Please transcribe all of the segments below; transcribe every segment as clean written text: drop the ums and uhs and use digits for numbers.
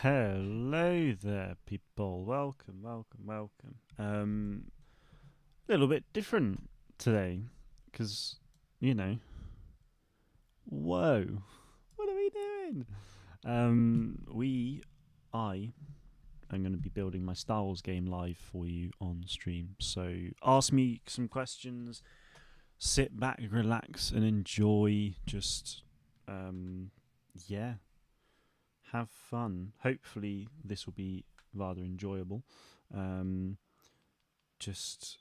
Hello there, people. Welcome, welcome, welcome. A little bit different today, because you know, whoa, what are we doing? I am going to be building my Star Wars game live for you on stream. So ask me some questions, sit back, relax, and enjoy. Just, yeah, have fun. Hopefully, this will be rather enjoyable. Um, just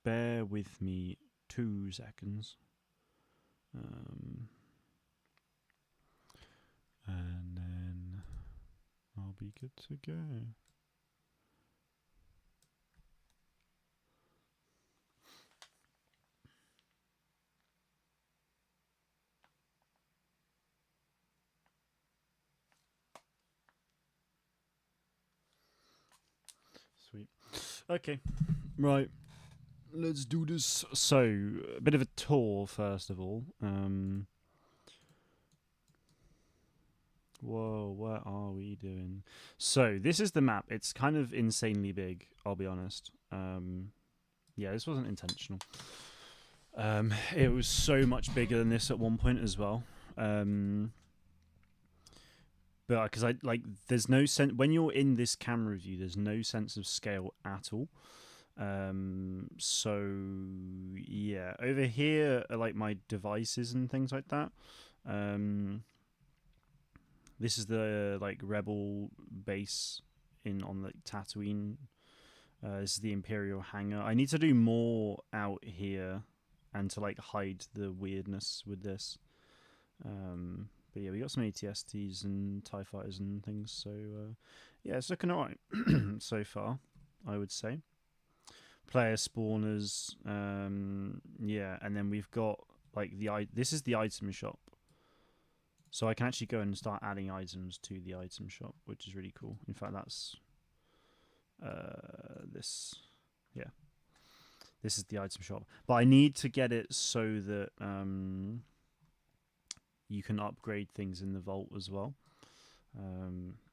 bear with me 2 seconds. And then I'll be good to go. Sweet. Okay, right. Let's do this. So, a bit of a tour first of all. Whoa, what are we doing? So, this is the map. It's kind of insanely big, I'll be honest. Yeah, this wasn't intentional. It was so much bigger than this at one point as well. But because I like, there's no sense when you're in this camera view. There's no sense of scale at all. So yeah, over here are like my devices and things like that. This is the like rebel base on like Tatooine. This is the Imperial hangar. I need to do more out here and to like hide the weirdness with this. But yeah, we got some ATSTs and TIE fighters and things, so yeah, it's looking alright so far, I would say. Player spawners, yeah, and then we've got like this is the item shop. So I can actually go and start adding items to the item shop, which is really cool. In fact, that's this, yeah. This is the item shop. But I need to get it so that you can upgrade things in the vault as well.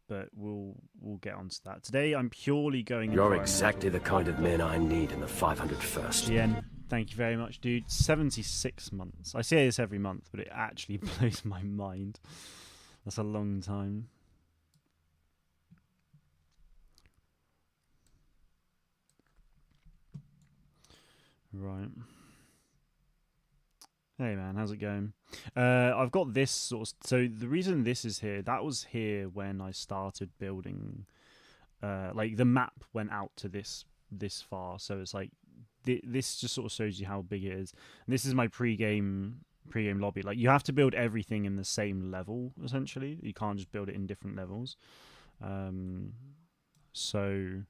But we'll get onto that. Today I'm purely going You're exactly the kind of men I need in the 501st. GN, thank you very much, dude. 76 months. I say this every month, but it actually blows my mind. That's a long time. Right. Hey man, how's it going? I've got this sort of. So the reason this is here, that was here when I started building. Like the map went out to this far, so it's like this just sort of shows you how big it is. And this is my pre-game lobby. Like you have to build everything in the same level essentially. You can't just build it in different levels. So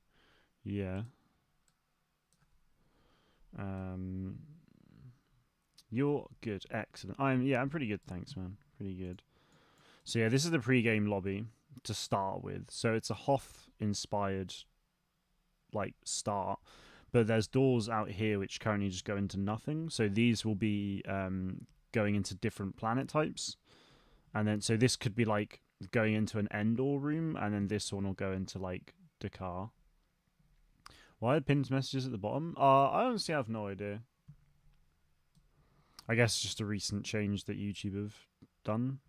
yeah. You're good, excellent. I'm pretty good, thanks, man. Pretty good. So yeah, this is the pre-game lobby to start with. So it's a Hoth-inspired like start, but there's doors out here which currently just go into nothing. So these will be going into different planet types, and then so this could be like going into an Endor room, and then this one will go into like Dakar. Why are pinned messages at the bottom? I honestly have no idea. I guess it's just a recent change that YouTube have done.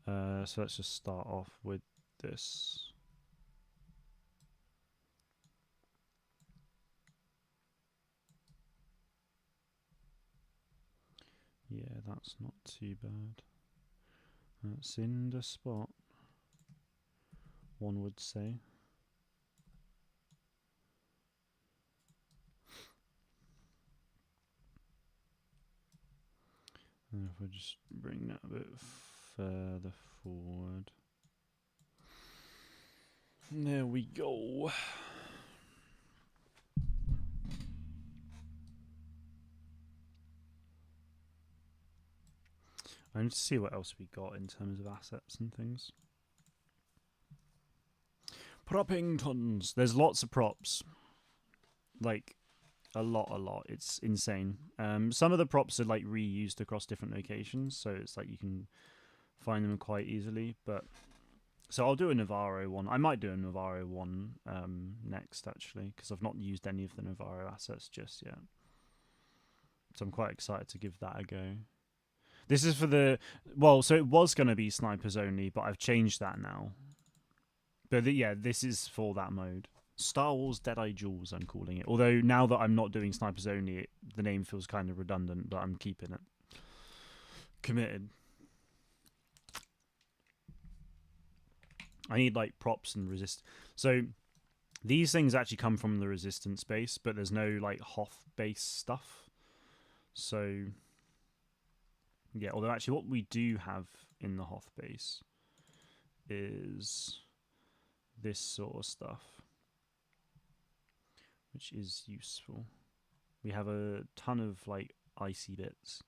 So let's just start off with this. Yeah, that's not too bad. That's in the spot, one would say. And if I just bring that a bit further forward. There we go. I need to see what else we got in terms of assets and things. Proppingtons. There's lots of props. Like, a lot. It's insane. Some of the props are like reused across different locations, so it's like you can find them quite easily. But so I'll do a Navarro one. I might do a Navarro one next actually, because I've not used any of the Navarro assets just yet. So I'm quite excited to give that a go. This is for the so it was going to be snipers only, but I've changed that now. But yeah, this is for that mode. Star Wars Deadeye Duels, I'm calling it. Although now that I'm not doing snipers only, the name feels kind of redundant, but I'm keeping it. Committed. I need like props and resist. So these things actually come from the resistance base, but there's no like Hoth base stuff. So yeah, although actually what we do have in the Hoth base is this sort of stuff, which is useful. We have a ton of like icy bits,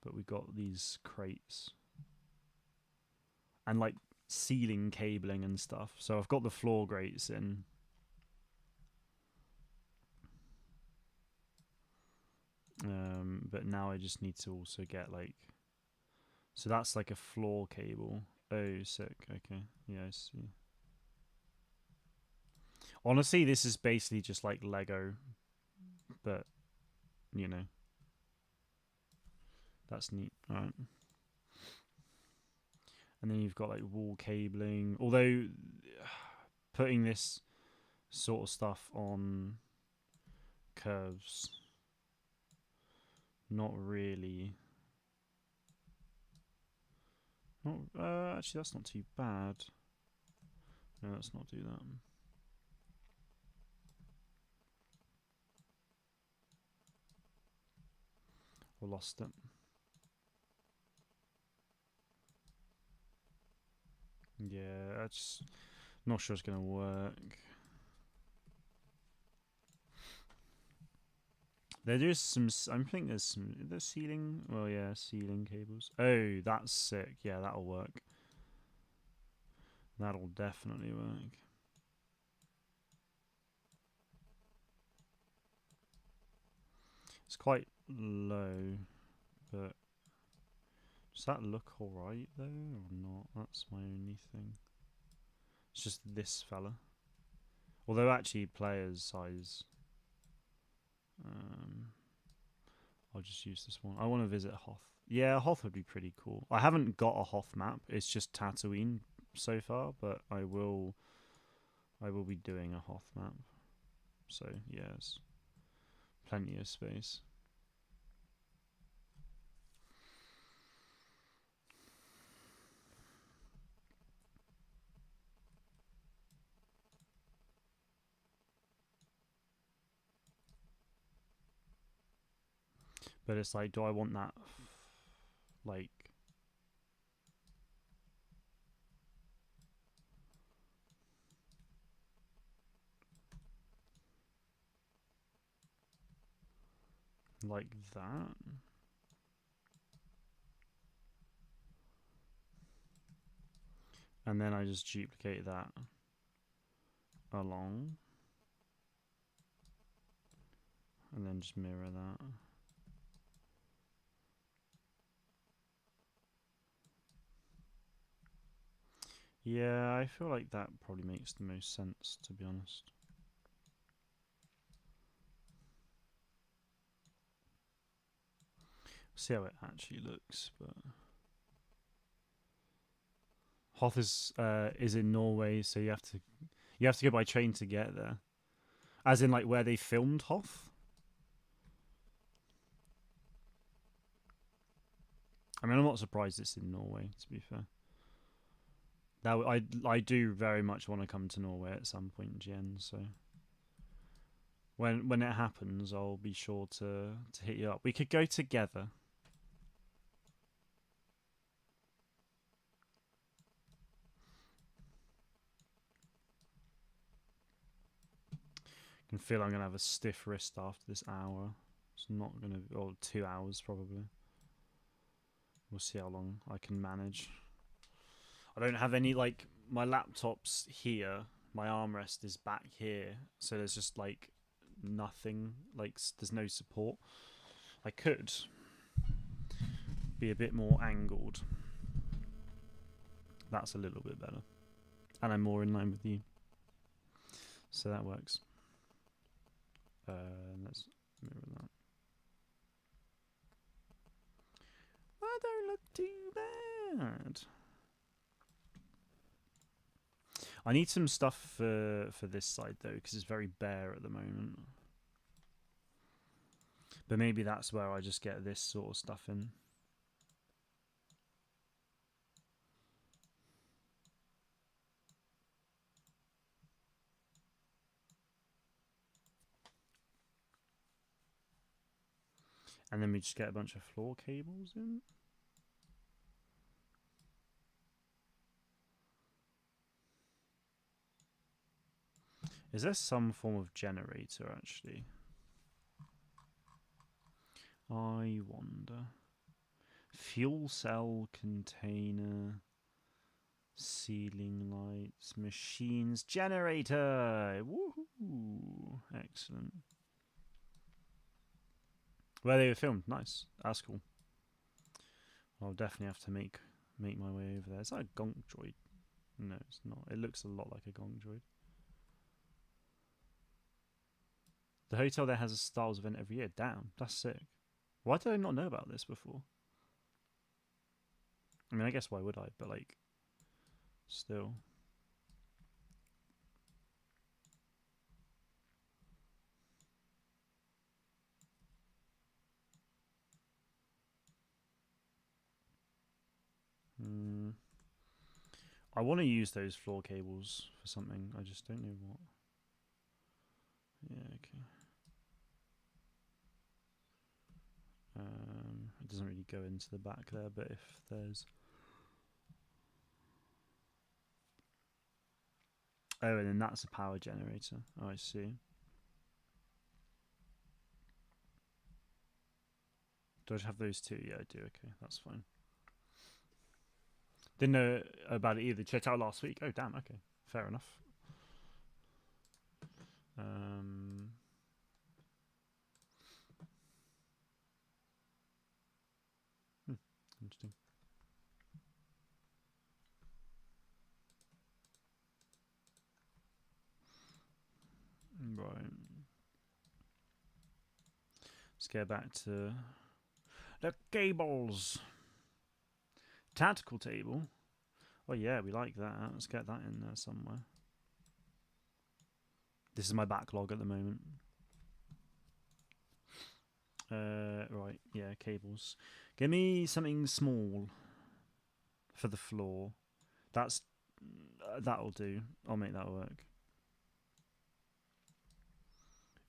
but we got these crates and like ceiling cabling and stuff. So I've got the floor grates in. But now I just need to also get like, so that's like a floor cable. Oh, sick. Okay, yeah, I see. Honestly, this is basically just like Lego, but you know, that's neat. All right. And then you've got like wall cabling. Although putting this sort of stuff on curves, not really. Not actually, that's not too bad. No, let's not do that. We lost it. Yeah, I'm just not sure it's gonna work. There's some. I think there's some. There's ceiling. Well, yeah, ceiling cables. Oh, that's sick. Yeah, that'll work. That'll definitely work. It's quite low, but does that look alright though, or not? That's my only thing. It's just this fella. Although actually, player's size. I'll just use this one. I want to visit Hoth. Yeah, Hoth would be pretty cool. I haven't got a Hoth map. It's just Tatooine so far, but I will be doing a Hoth map. So yes, plenty of space. But it's like, do I want that like that? And then I just duplicate that along. And then just mirror that. Yeah, I feel like that probably makes the most sense, to be honest. See how it actually looks, but Hoth is in Norway, so you have to go by train to get there. As in like where they filmed Hoth. I mean, I'm not surprised it's in Norway, to be fair. Now I do very much want to come to Norway at some point, Jen, so when it happens, I'll be sure to hit you up. We could go together. I can feel I'm gonna have a stiff wrist after this hour. It's not gonna, or 2 hours probably. We'll see how long I can manage. I don't have any, like, my laptop's here. My armrest is back here. So there's just, like, nothing. Like, there's no support. I could be a bit more angled. That's a little bit better. And I'm more in line with you. So that works. Let's mirror that. That don't look too bad. I need some stuff for this side though, because it's very bare at the moment. But maybe that's where I just get this sort of stuff in. And then we just get a bunch of floor cables in. Is there some form of generator actually? I wonder. Fuel cell container. Ceiling lights. Machines. Generator! Woohoo! Excellent. Where they were filmed. Nice. That's cool. I'll definitely have to make my way over there. Is that a gonk droid? No, it's not. It looks a lot like a gonk droid. The hotel there has a Star Wars event every year. Damn, that's sick. Why did I not know about this before? I mean, I guess why would I? But like, still. I want to use those floor cables for something. I just don't know what. Yeah, okay. It doesn't really go into the back there, but if there's... Oh, and then that's a power generator. Oh, I see. Do I just have those two? Yeah, I do. Okay, that's fine. Didn't know about it either. Checked out last week. Oh, damn. Okay, fair enough. Interesting. Right. Let's get back to the cables. Tactical table. Oh yeah, we like that. Let's get that in there somewhere. This is my backlog at the moment. Right, yeah, cables. Give me something small for the floor. That'll do. I'll make that work.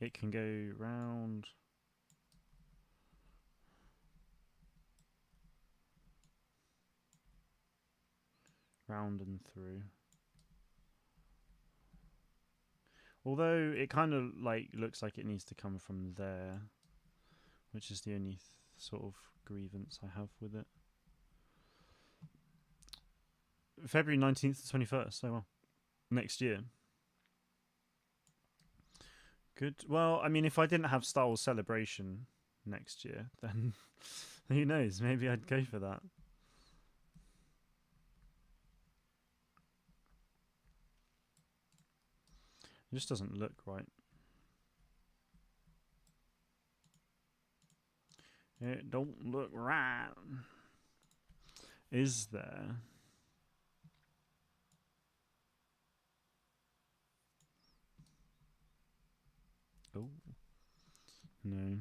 It can go round. Round and through. Although it kind of like looks like it needs to come from there, which is the only sort of grievance I have with it. February 19th to 21st. Oh well. Next year. Good. Well, I mean, if I didn't have Star Wars Celebration next year, then who knows? Maybe I'd go for that. It just doesn't look right. It don't look right. Is there? Oh. No.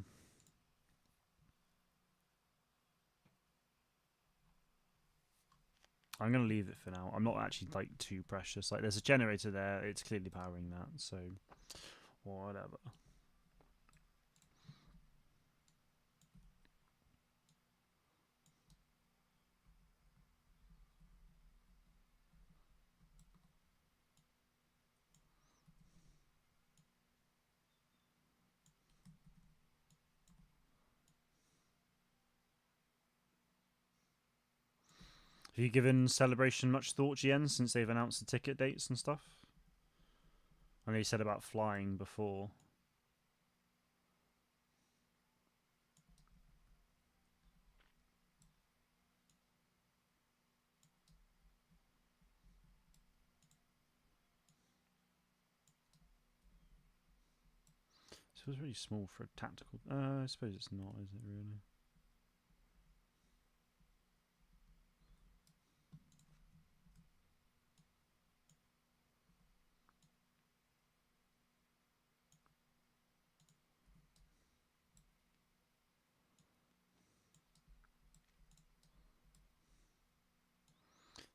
I'm going to leave it for now. I'm not actually like too precious. Like there's a generator there. It's clearly powering that. So whatever. Have you given Celebration much thought, GN, since they've announced the ticket dates and stuff? I know you said about flying before. feels really small for a tactical. I suppose it's not, is it really?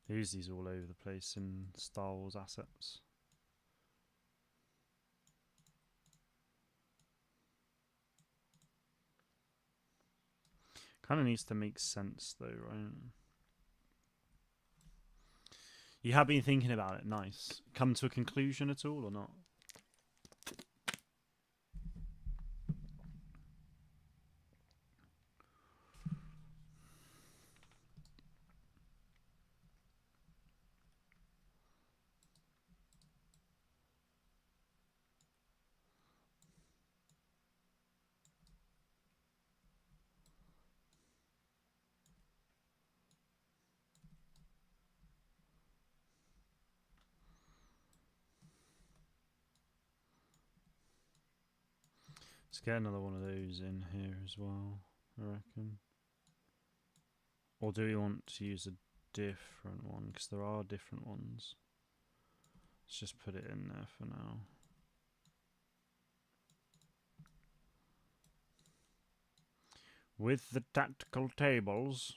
They use these all over the place in Star Wars assets. Kind of needs to make sense though, right? You have been thinking about it, nice. Come to a conclusion at all or not? Let's get another one of those in here as well, I reckon. Or do we want to use a different one? Because there are different ones. Let's just put it in there for now. With the tactical tables.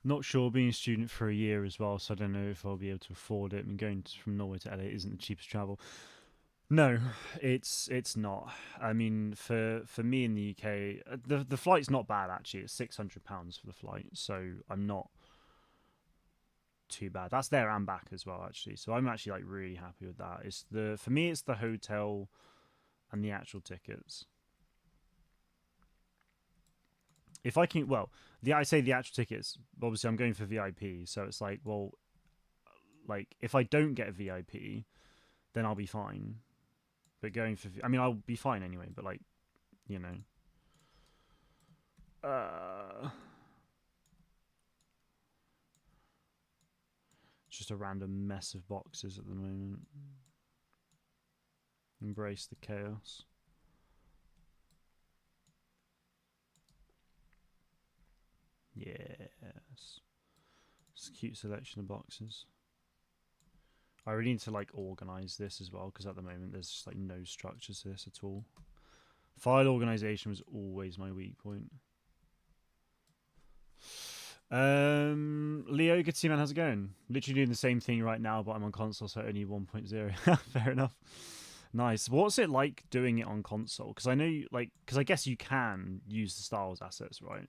Not sure, being a student for a year as well, so I don't know if I'll be able to afford it. I mean, going from Norway to LA isn't the cheapest travel. No, it's not. I mean, for me in the UK, the flight's not bad actually. It's £600 for the flight, so I'm not too bad. That's there and back as well actually. So I'm actually like really happy with that. It's for me it's the hotel and the actual tickets. If I can, well, I say the actual tickets. Obviously, I'm going for VIP, so it's like, well, like if I don't get a VIP, then I'll be fine. But going for, I mean, I'll be fine anyway. But like, you know, it's just a random mess of boxes at the moment. Embrace the chaos. Yes. It's a cute selection of boxes. I really need to like organize this as well, because at the moment there's just like no structure to this at all. File organization was always my weak point. Leo, good to see you, man. How's it going? Literally doing the same thing right now, but I'm on console, so only 1.0. Fair enough. Nice. What's it like doing it on console? Because I know, because I guess you can use the Star Wars assets, right?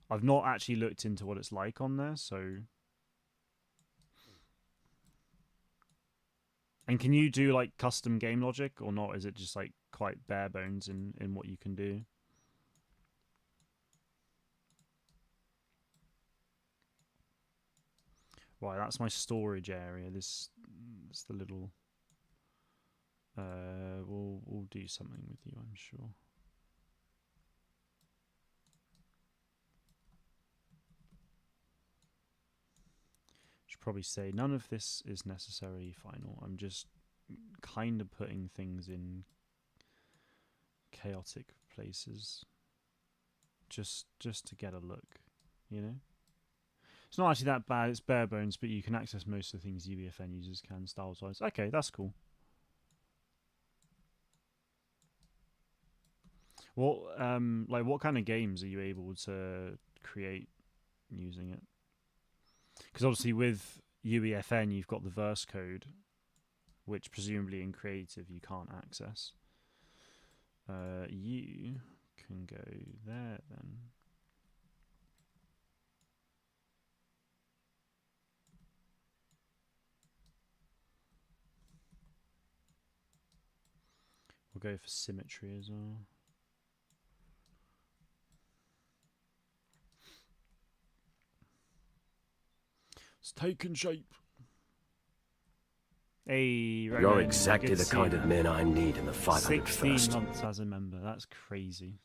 I've not actually looked into what it's like on there, so. And can you do like custom game logic or not? Is it just like quite bare bones in what you can do? Right, that's my storage area. This is the little. We'll do something with you, I'm sure. Should probably say none of this is necessary final. I'm just kind of putting things in chaotic places just to get a look, you know? It's not actually that bad, it's bare bones, but you can access most of the things UEFN users can style-wise. Okay, that's cool. What what kind of games are you able to create using it? Because obviously with UEFN you've got the verse code, which presumably in creative you can't access. You can go there then. We'll go for symmetry as well. It's taken shape. Hey, Roman, You're exactly the kind of men I need in the 501st. 16 months as a member. That's crazy.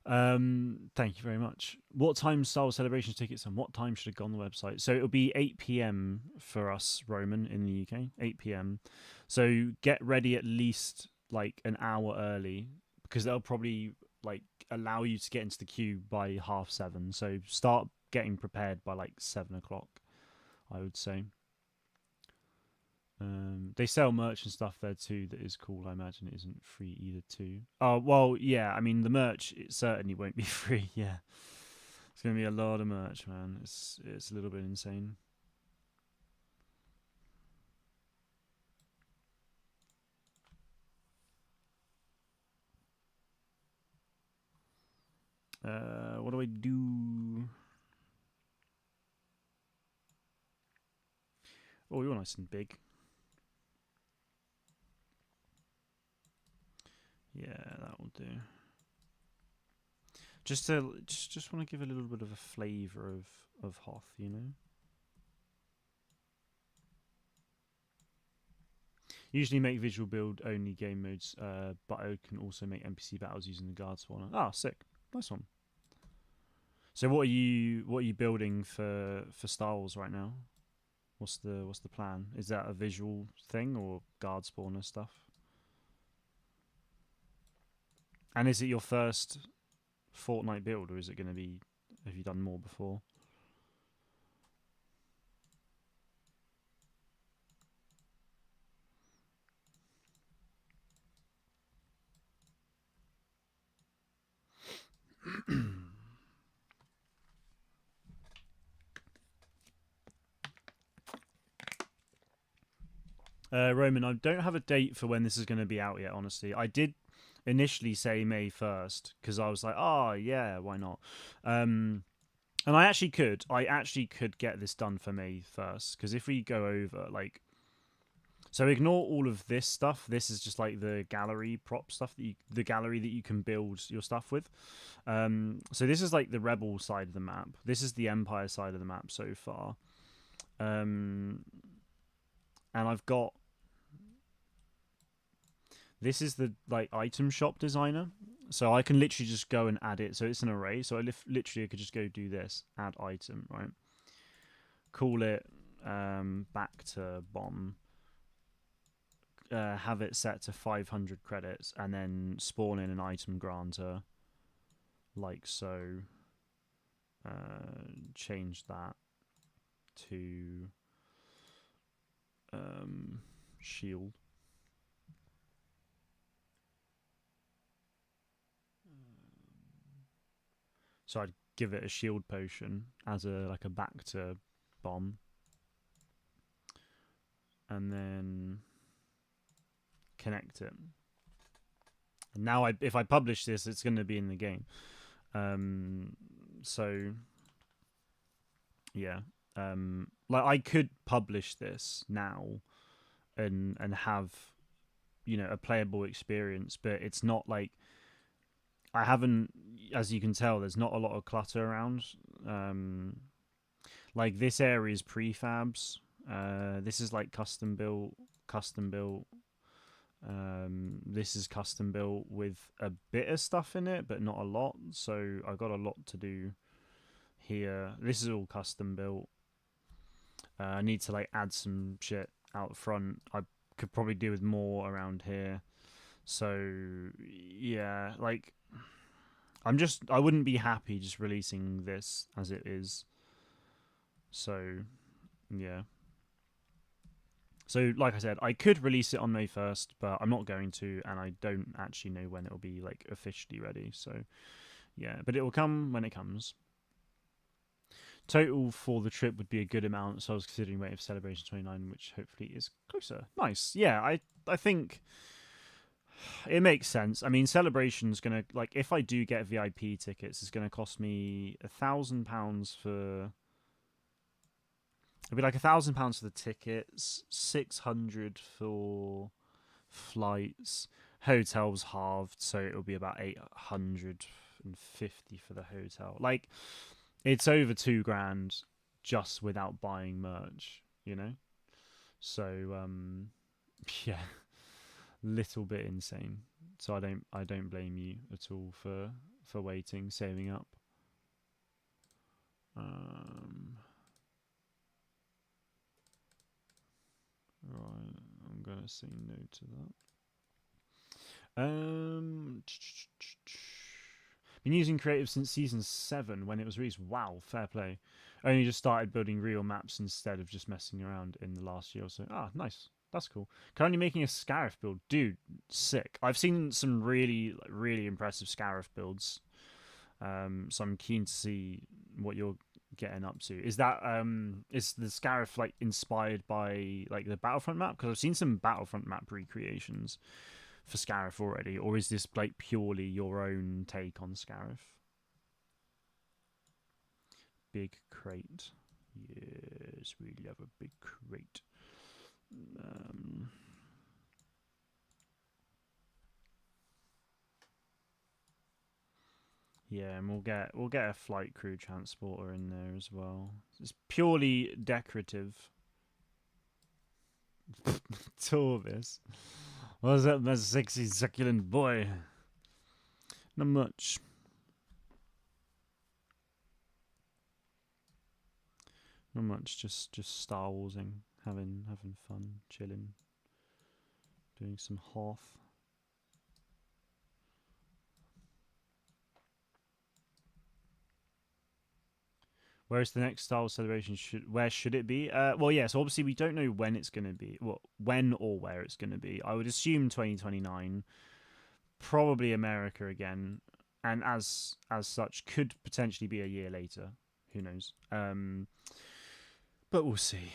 Thank you very much. What time Star Wars Celebrations tickets and what time should it go on the website? So it'll be 8 p.m. for us, Roman, in the UK. 8 p.m. So get ready at least like an hour early because they'll probably like allow you to get into the queue by 7:30. So start getting prepared by like 7 o'clock, I would say. They sell merch and stuff there too that is cool. I imagine it isn't free either too. Oh well, yeah. I mean the merch it certainly won't be free. Yeah, it's gonna be a lot of merch, man. It's a little bit insane. What do I do? Oh, you're nice and big. Yeah, that will do. Just want to give a little bit of a flavour of Hoth, you know. Usually make visual build only game modes, but I can also make NPC battles using the guard spawner. Ah, sick, nice one. So what are you building for Star Wars right now? What's the plan? Is that a visual thing or guard spawner stuff? And is it your first Fortnite build, or is it going to be? Have you done more before? Roman, I don't have a date for when this is going to be out yet. Honestly, I did initially say May 1st because I was like, oh yeah, why not? And I actually could get this done for May 1st because if we go over like, so ignore all of this stuff. This is just like the gallery prop stuff the gallery that you can build your stuff with. So this is like the Rebel side of the map. This is the Empire side of the map so far. And I've got this is the like item shop designer, so I can literally just go and add it. So it's an array. So literally I could just go do this, add item, right? Call it back to bomb. Have it set to 500 credits, and then spawn in an item granter, like so. Change that to shield. So I'd give it a shield potion as a back to bomb, and then connect it. And now if I publish this, it's going to be in the game. So yeah, like I could publish this now and have a playable experience, but it's not like I haven't, as you can tell, there's not a lot of clutter around. Like this area is prefabs. This is like custom built. This is custom built with a bit of stuff in it, but not a lot. So I've got a lot to do here. This is all custom built. I need to like add some shit out front. I could probably do with more around here. So yeah, like I wouldn't be happy just releasing this as it is. So yeah. So like I said, I could release it on May 1st, but I'm not going to, and I don't actually know when it'll be like officially ready. So yeah, but it will come when it comes. Total for the trip would be a good amount, so I was considering waiting for Celebration 29, which hopefully is closer. Nice. Yeah, I think it makes sense. I mean, Celebration's gonna like if I do get VIP tickets, it's gonna cost me £1,000 for. It'd be like £1,000 for the tickets, 600 for flights, hotels halved, so it'll be about 850 for the hotel. Like, it's over £2,000 just without buying merch, you know. So yeah, little bit insane. So I don't blame you at all for for waiting, saving up. Right, I'm gonna say no to that. Been using creative since season 7 when it was released. Wow, fair play. Only just started building real maps instead of just messing around in the last year or so. Ah, nice. That's cool. Currently making a Scarif build. Dude, sick. I've seen some really, really impressive Scarif builds. So I'm keen to see what you're getting up to. Is that is the Scarif like inspired by like the Battlefront map? Because I've seen some Battlefront map recreations for Scarif already, or is this like purely your own take on Scarif? Big crate. Yes, we love a big crate. Yeah, and we'll get a flight crew transporter in there as well. It's purely decorative. Torvis. What's up, my sexy succulent boy? Not much. Not much. Just Star Warsing, having fun, chilling, doing some Hoth. Where's the next Star Wars celebration? Where should it be? Well, yeah. So obviously we don't know when it's going to be. Well, when or where it's going to be. I would assume 2029. Probably America again, and as such, could potentially be a year later. Who knows? But we'll see.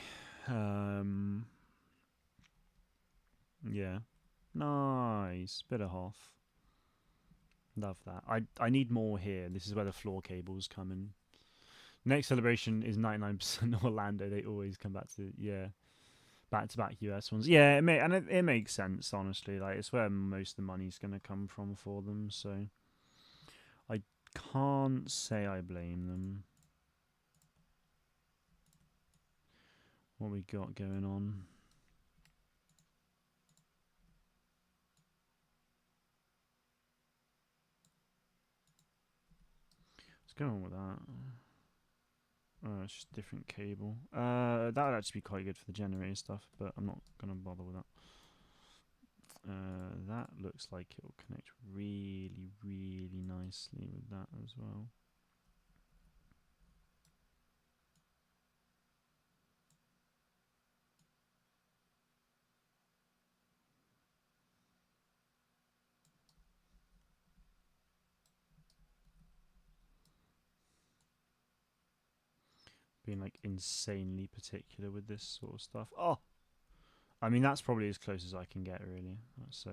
Yeah, nice bit of Hoth. Love that. I need more here. This is where the floor cables come in. Next celebration is 99% Orlando. They always come back to back to back US ones. Yeah, it makes sense honestly. Like it's where most of the money's gonna come from for them. So I can't say I blame them. What we got going on? What's going on with that? Oh, it's just a different cable. That would actually be quite good for the generator stuff, but I'm not gonna bother with that. That looks like it will connect really, really nicely with that as well. Being like insanely particular with this sort of stuff. Oh, I mean that's probably as close as I can get really. So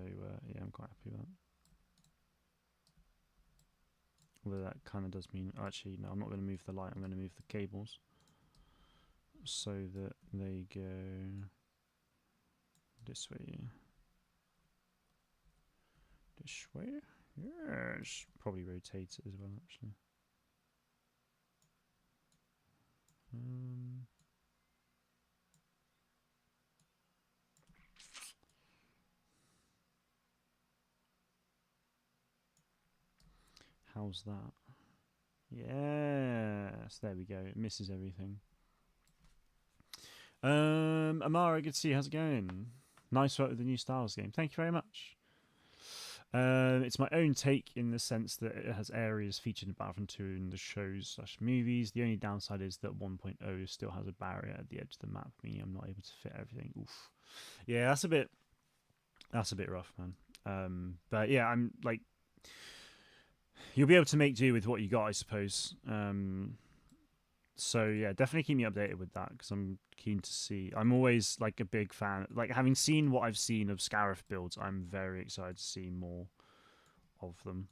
yeah, I'm quite happy with that. Although that kind of does mean actually no, I'm not going to move the light. I'm going to move the cables so that they go this way. This way. Yes, probably rotate it as well actually. How's that? Yes, there we go. It misses everything. Amara, good to see you. How's it going? Nice work with the new Star Wars game. Thank you very much. It's my own take in the sense that it has areas featured in Battlefront 2 in the shows/movies. The only downside is that 1.0 still has a barrier at the edge of the map, meaning I'm not able to fit everything. Oof. Yeah, that's a bit rough, man. But yeah, I'm like, you'll be able to make do with what you got, I suppose. So yeah, definitely keep me updated with that because I'm keen to see. I'm always like a big fan. Like having seen what I've seen of Scarif builds, I'm very excited to see more of them.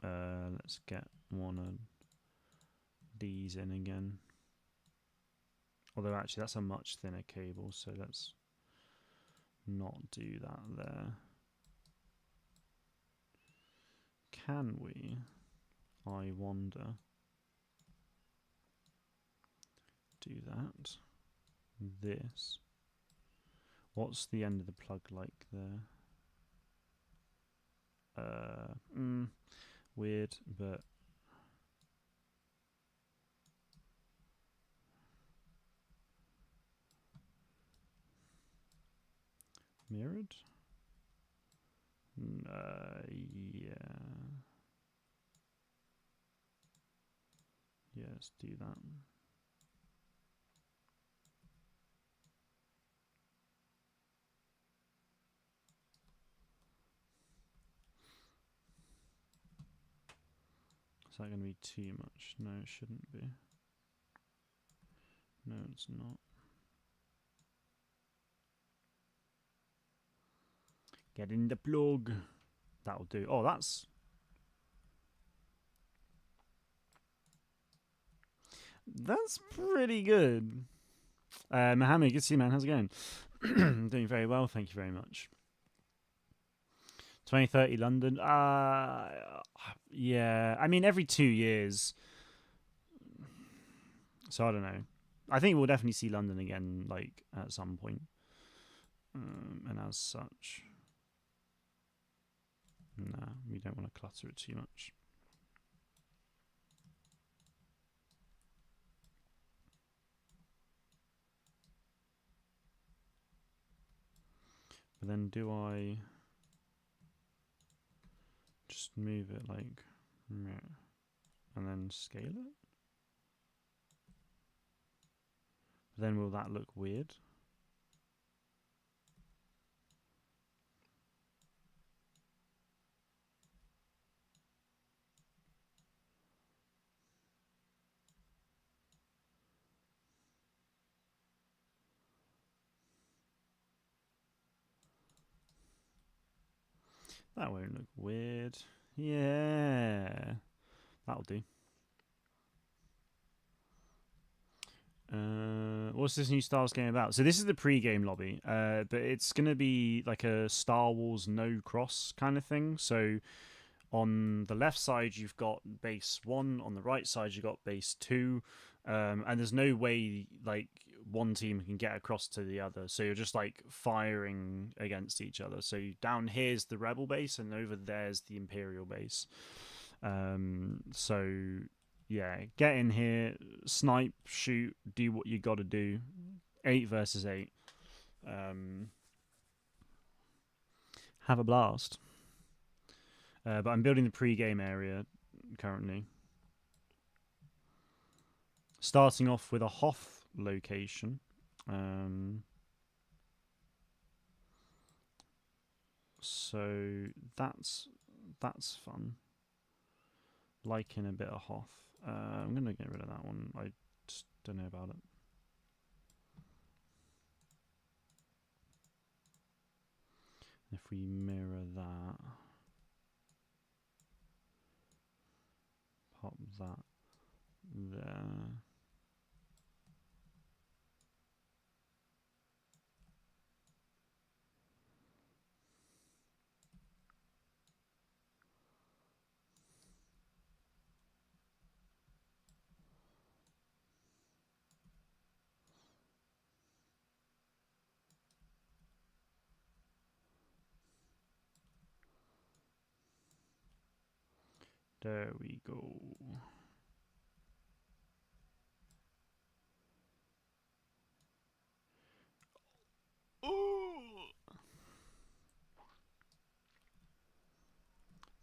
Let's get one of these in again. Although actually that's a much thinner cable, so let's not do that there. Can we? I wonder. Do that. This. What's the end of the plug like there? Weird, but mirrored? Yeah. Yeah, let's do that. Is that going to be too much? No, it shouldn't be. No, it's not. Get in the plug. That'll do. Oh, that's pretty good. Mohammed, good to see you, man. How's it going? Doing very well, thank you very much. 2030 London. Yeah. I mean, every 2 years. So I don't know. I think we'll definitely see London again, like at some point. And as such, nah, we don't want to clutter it too much. But then do I just move it like, and then scale it? Then will that look weird? That won't look weird. Yeah, that'll do. What's this new Star Wars game about? So this is the pre-game lobby, but it's gonna be like a Star Wars no cross kind of thing. So on the left side you've got base 1, on the right side you've got base 2, and there's no way like one team can get across to the other, so you're just like firing against each other. So down here's the rebel base and over there's the Imperial base. So yeah, get in here, snipe, shoot, do what you gotta do. 8 versus 8. Have a blast. But I'm building the pre-game area currently. Starting off with a Hoth location. So that's fun. Liking a bit of Hoth. I'm going to get rid of that one. I just don't know about it. If we mirror that, pop that there. There we go.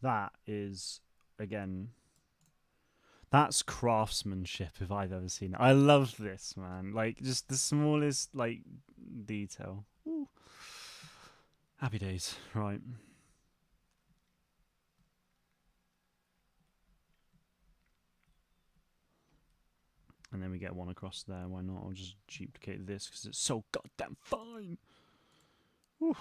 That is, again, that's craftsmanship if I've ever seen it. I love this, man. Like, just the smallest, like, detail. Ooh. Happy days. Right. And then we get one across there. Why not? I'll just duplicate this because it's so goddamn fine. Whew.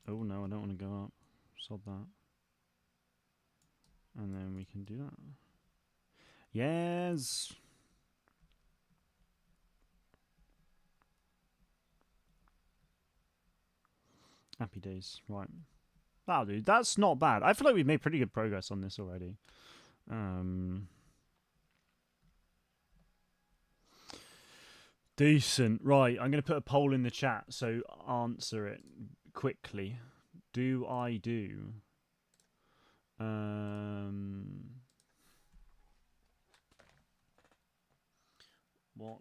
Oh no, I don't want to go up. Sod that. And then we can do that. Yes. Happy days. Right. That'll do. That's not bad. I feel like we've made pretty good progress on this already. Decent. Right. I'm going to put a poll in the chat, so answer it quickly. Do I do? What?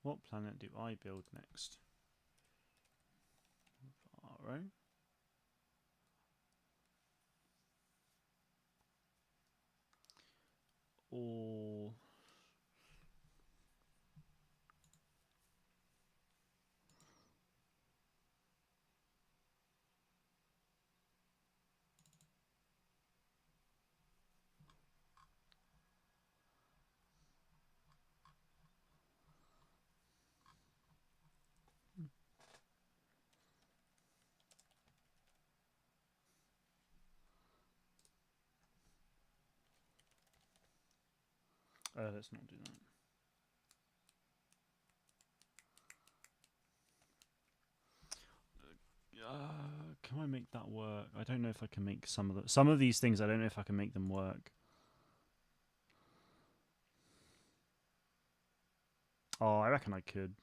What planet do I build next? Alright. Or let's not do that. Can I make that work? I don't know if I can make some of these things. I don't know if I can make them work. Oh, I reckon I could.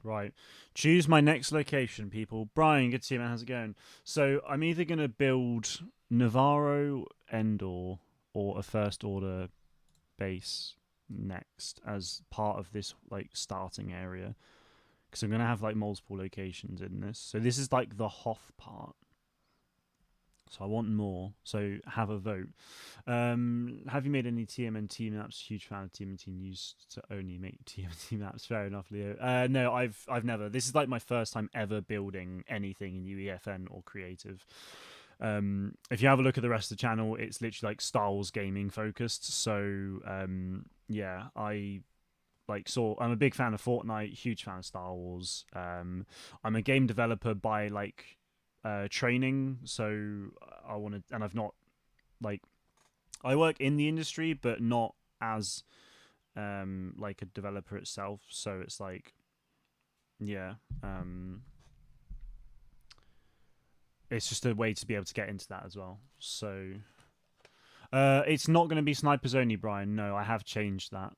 Right. Choose my next location, people. Brian, good to see you, man. How's it going? So I'm either going to build Navarro, Endor, or a First Order base next as part of this like starting area. Because I'm going to have like multiple locations in this. So this is like the Hoth part. So I want more. So have a vote. Have you made any TMNT maps? Huge fan of TMNT. Used to only make TMNT maps. Fair enough, Leo. No, I've never. This is like my first time ever building anything in UEFN or creative. If you have a look at the rest of the channel, it's literally like Star Wars gaming focused. So yeah, I'm a big fan of Fortnite, huge fan of Star Wars. I'm a game developer by like training, so I want to, and I've not like I work in the industry, but not as like a developer itself. So it's like, yeah, it's just a way to be able to get into that as well. So it's not going to be snipers only, Brian. No, I have changed that.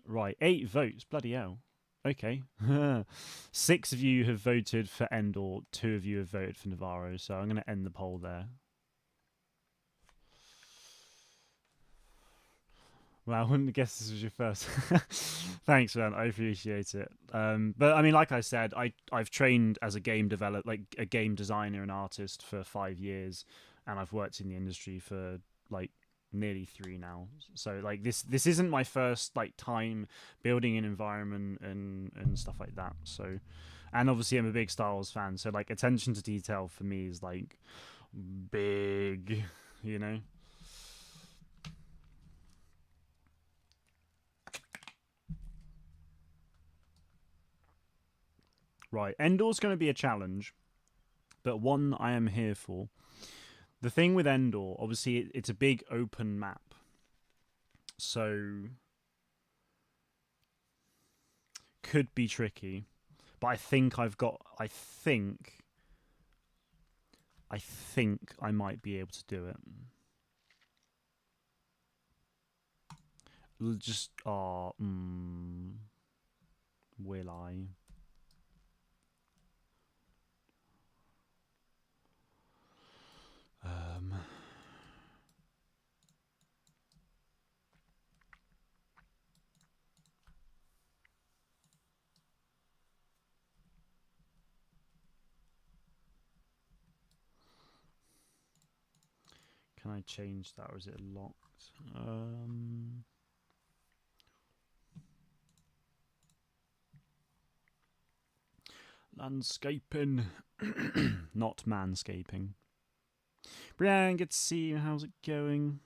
Right, 8 votes. Bloody hell. Okay. 6 of you have voted for Endor, 2 of you have voted for Navarro, so I'm going to end the poll there. Well, I wouldn't have guessed this was your first. Thanks, man. I appreciate it. But I mean, like I said, I've trained as a game developer, like a game designer and artist for 5 years, and I've worked in the industry for like nearly 3 now. So like this isn't my first like time building an environment and stuff like that. So, and obviously I'm a big Star Wars fan, so like attention to detail for me is like big, you know. Right, Endor's going to be a challenge, but one I am here for. The thing with Endor, obviously, it's a big open map, so could be tricky. But I think I think I might be able to do it. Just will I? Can I change that, or is it locked? Landscaping, not manscaping. Brian, good to see you. How's it going?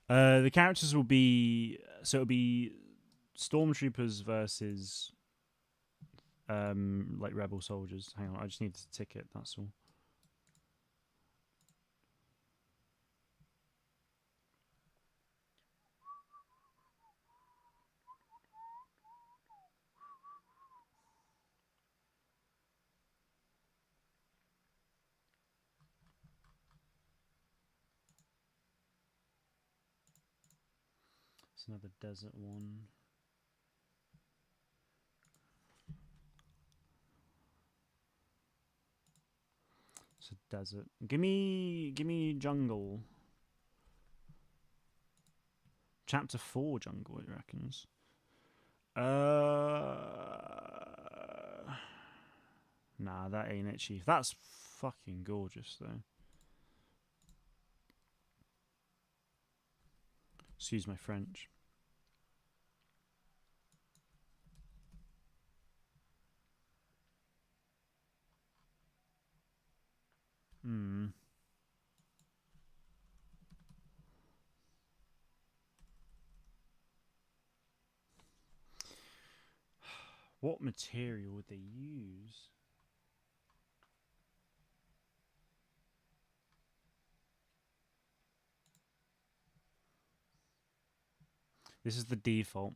The characters will be So it'll be stormtroopers versus like rebel soldiers. Hang on, I just need to ticket. That's all. It's another desert one. It's a desert. Give me jungle. Chapter 4 jungle, it reckons. Nah, that ain't it, Chief. That's fucking gorgeous, though. Excuse my French. Hmm. What material would they use? This is the default.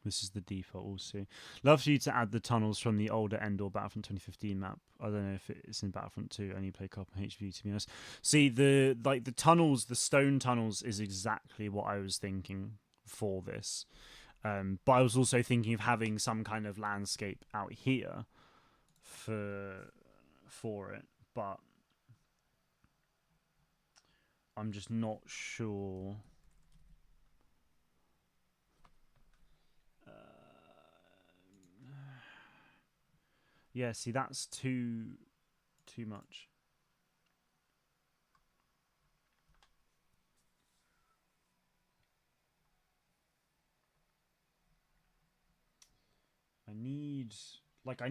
This is the default also. Love for you to add the tunnels from the older Endor Battlefront 2015 map. I don't know if it's in Battlefront 2. I only play Cop and HV, to be honest. See, the tunnels, the stone tunnels is exactly what I was thinking for this. But I was also thinking of having some kind of landscape out here for it. But I'm just not sure. Yeah, see, that's too much. I need I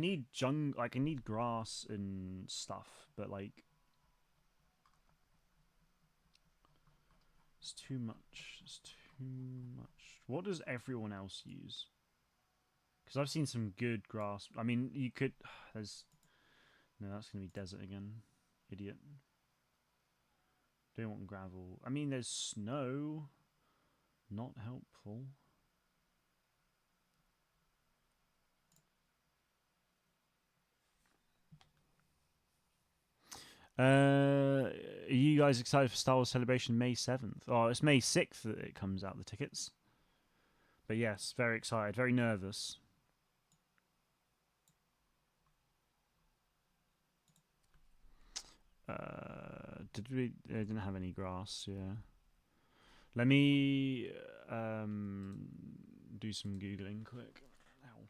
need grass and stuff, but like it's too much. It's too much. What does everyone else use? Because I've seen some good grass. I mean, you could. There's no. That's gonna be desert again. Idiot. Don't want gravel. I mean, there's snow. Not helpful. Are you guys excited for Star Wars Celebration May 7th? Oh, it's May 6th that it comes out, the tickets. But yes, very excited, very nervous. Did we? I didn't have any grass. Yeah. Let me do some googling quick. Ow.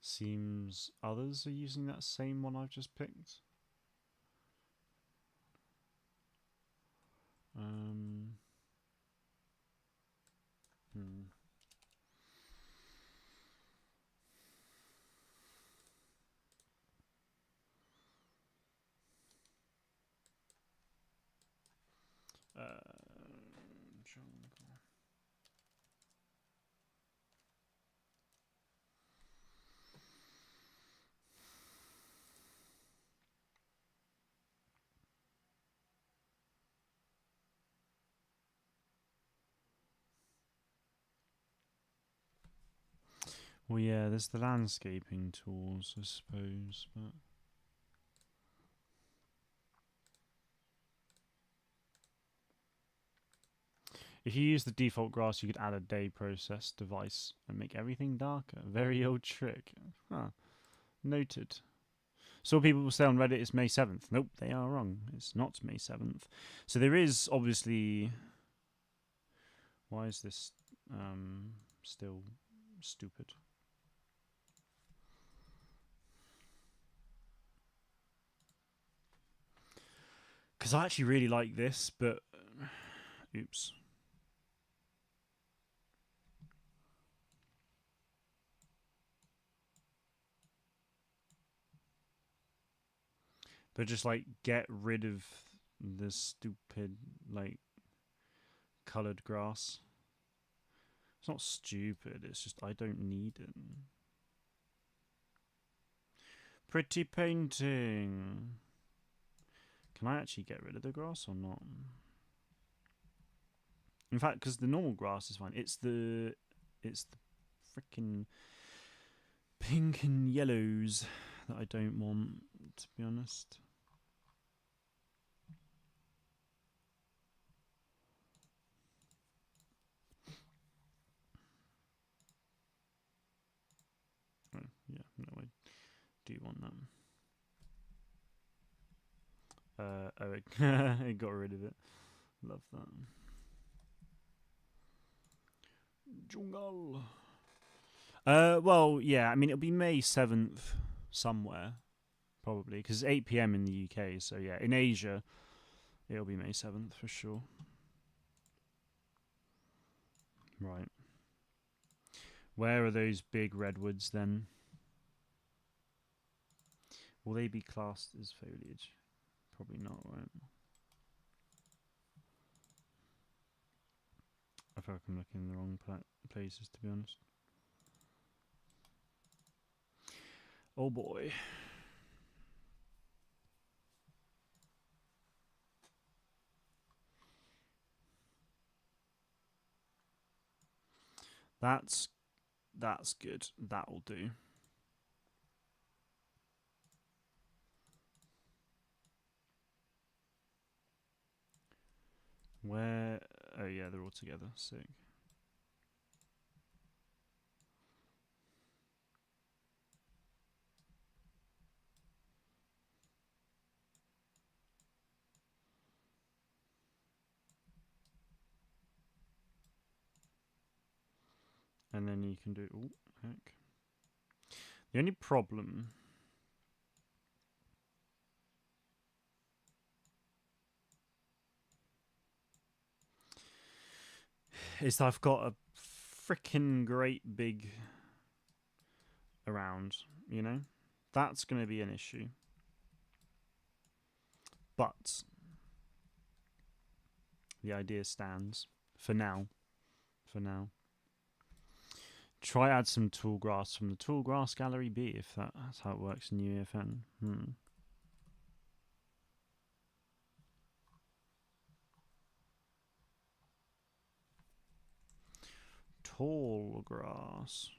Seems others are using that same one I've just picked. Hmm. Jungle. Well, yeah, there's the landscaping tools, I suppose, but if you use the default grass, you could add a day process device and make everything darker. Very old trick. Huh. Noted. So people will say on Reddit it's May 7th. Nope, they are wrong. It's not May 7th. So there is obviously... Why is this still stupid? Because I actually really like this, but... Oops. But just, like, get rid of the stupid, like, coloured grass. It's not stupid, it's just I don't need it. Pretty painting. Can I actually get rid of the grass or not? In fact, because the normal grass is fine. It's the freaking pink and yellows that I don't want, to be honest. Oh, yeah, no, I do want that. Oh, it got rid of it. Love that. Jungle. Well, yeah, I mean, it'll be May 7th somewhere, probably, because it's 8 p.m. in the UK, so yeah, in Asia, it'll be May 7th for sure. Right. Where are those big redwoods then? Will they be classed as foliage? Probably not, right? I feel like I'm looking in the wrong places, to be honest. Oh boy. That's good. That'll do. Where? Oh yeah, they're all together. Sick. And then you can do... Oh, heck. The only problem... is that I've got a freaking great big... around, you know? That's going to be an issue. But... the idea stands. For now. For now. Try add some tall grass from the tall grass gallery B, if that's how it works in UEFN. Tall grass.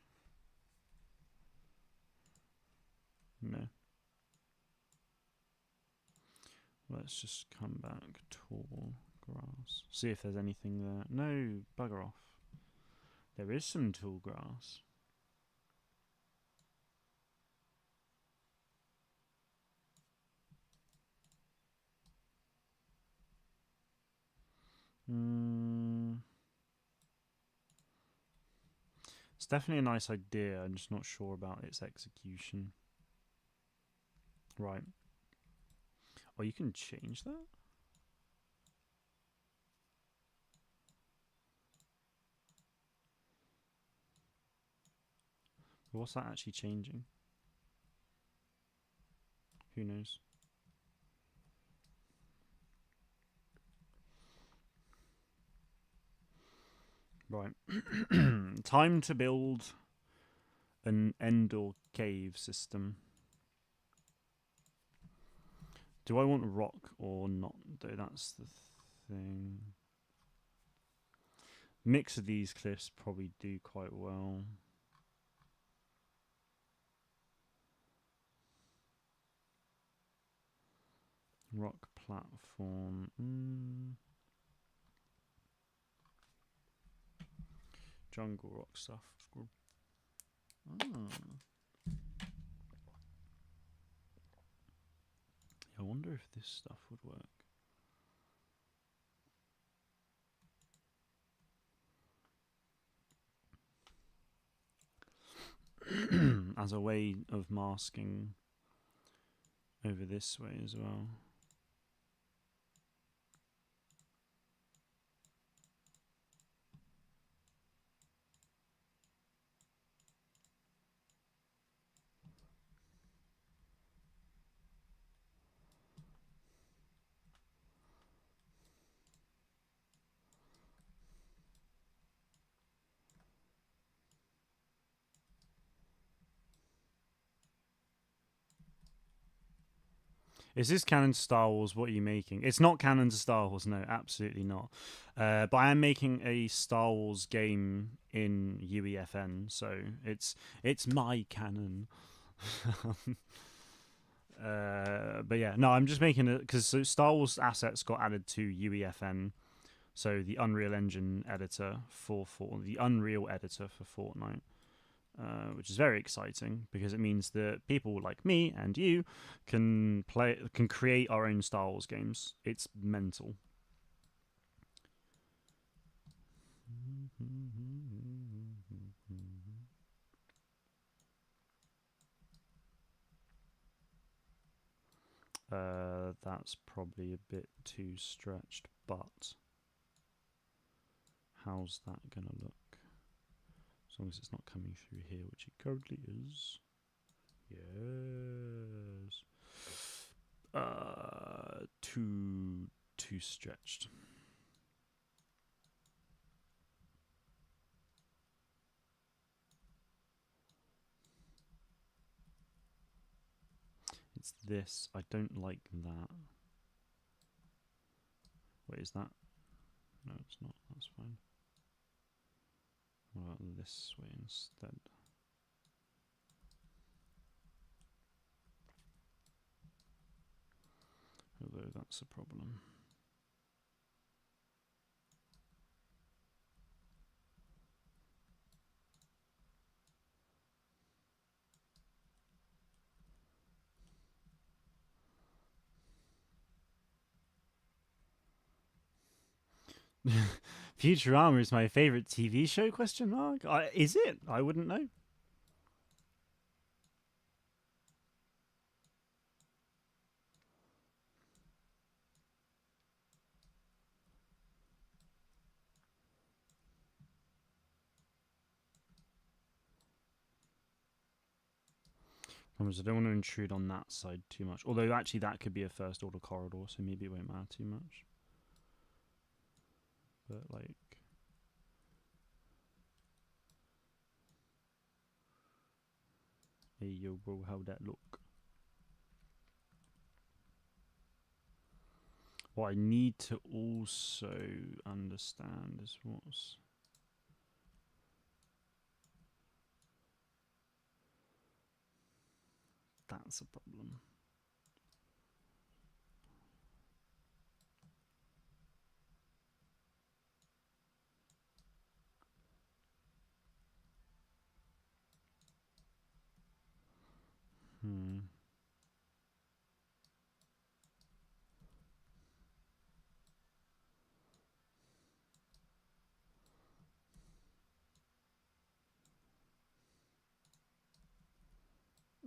No. Let's just come back. Tall grass. See if there's anything there. No, bugger off. There is some tall grass. It's definitely a nice idea. I'm just not sure about its execution. Right. Oh, you can change that? What's that actually changing? Who knows? Right. Time to build an Endor cave system. Do I want rock or not, though? That's the thing. Mix of these cliffs probably do quite well. Rock platform. Jungle rock stuff. if this stuff would work. As a way of masking over this way as well. Is this canon to Star Wars? What are you making? It's not canon to Star Wars, no, absolutely not. But I am making a Star Wars game in UEFN, so it's my canon. But yeah, no, I'm just making it because Star Wars assets got added to UEFN, so the Unreal Engine editor for the Unreal editor for Fortnite. Which is very exciting because it means that people like me and you can create our own Star Wars games. It's mental. That's probably a bit too stretched, but how's that gonna look? As long as it's not coming through here, which it currently is. Yes. Too stretched. It's this. I don't like that. Wait, is that? No, it's not. That's fine. What about this way instead? Although that's a problem. Futurama is my favorite TV show? Question mark. Is it? I wouldn't know. I don't want to intrude on that side too much. Although actually that could be a first order corridor, so maybe it won't matter too much. But like, hey yo bro, how'd that look? What I need to also understand is that's a problem.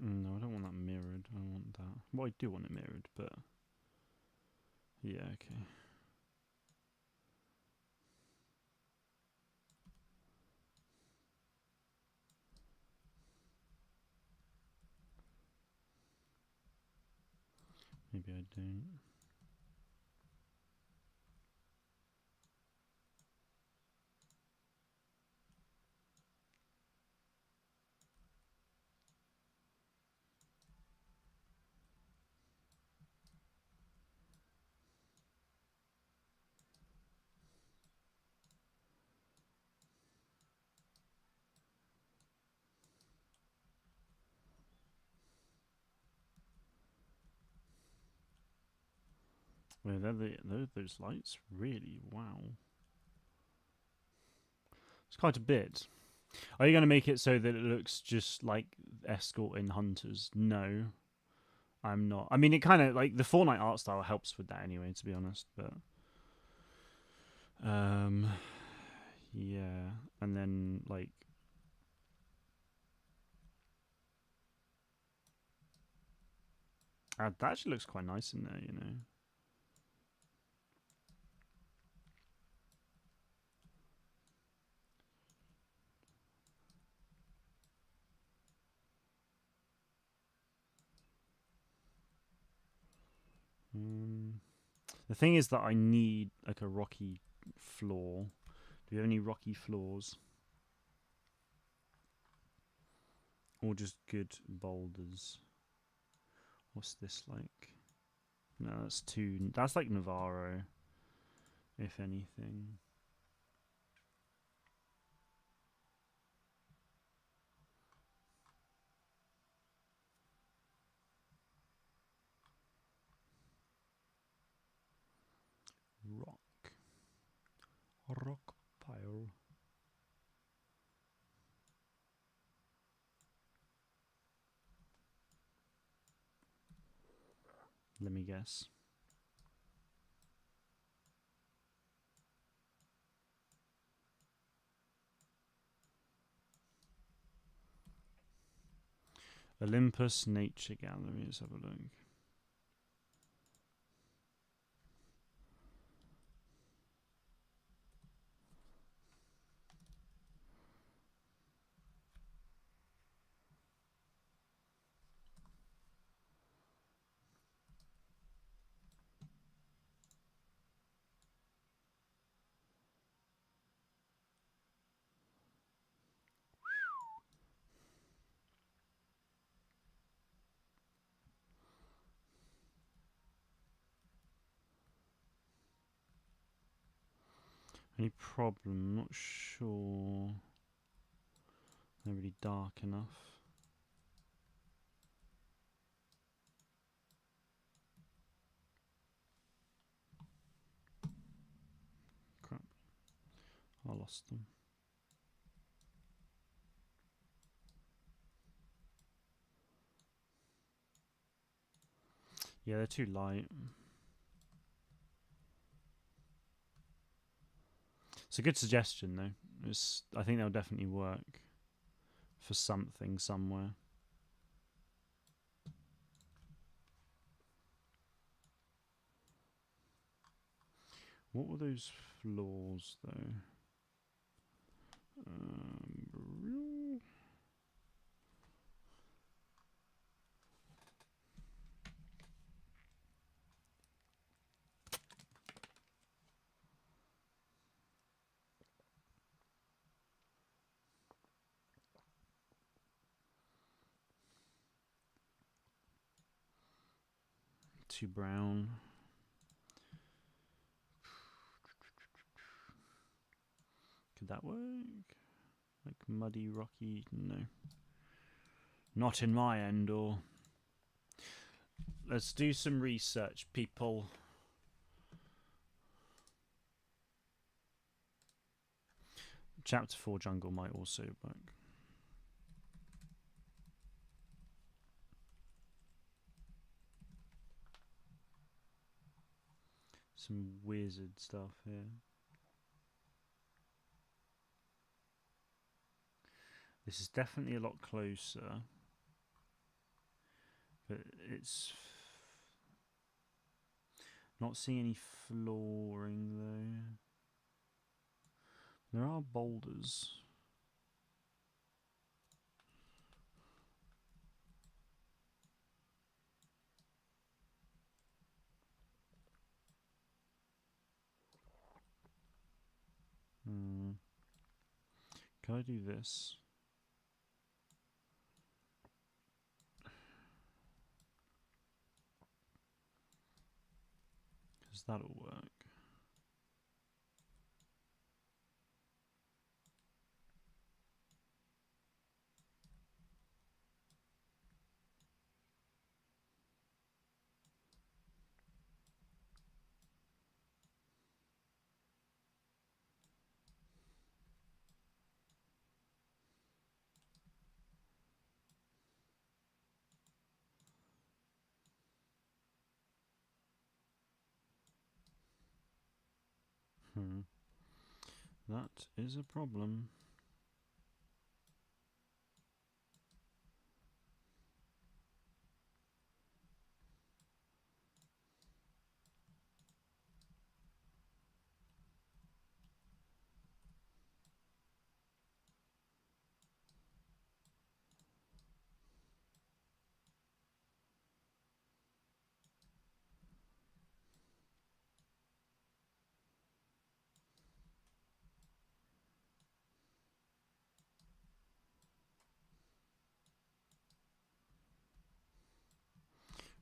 No, I don't want that mirrored. I want that. Well, I do want it mirrored, but yeah, okay. Maybe I don't. Well, those lights. Really, wow. It's quite a bit. Are you going to make it so that it looks just like escorting hunters? No. I'm not. I mean, it kind of like the Fortnite art style helps with that anyway, to be honest. But um, yeah, and then like that actually looks quite nice in there, you know. The thing is that I need like a rocky floor. Do you have any rocky floors? Or just good boulders? What's this like? No, that's too. That's like Navarro, if anything. Rock. Rock pile. Let me guess. Olympus Nature Gallery. Let's have a look. Any problem? Not sure. Not really dark enough. Crap. I lost them. Yeah, they're too light. It's a good suggestion, though. I think they'll definitely work for something somewhere. What were those floors, though? Too brown. Could that work? Like muddy, rocky? No. Not in my end, or... Let's do some research, people. Chapter 4 jungle might also work. Some wizard stuff here. This is definitely a lot closer. But it's... Not seeing any flooring, though. There are boulders. Can I do this? Because that'll work. That is a problem.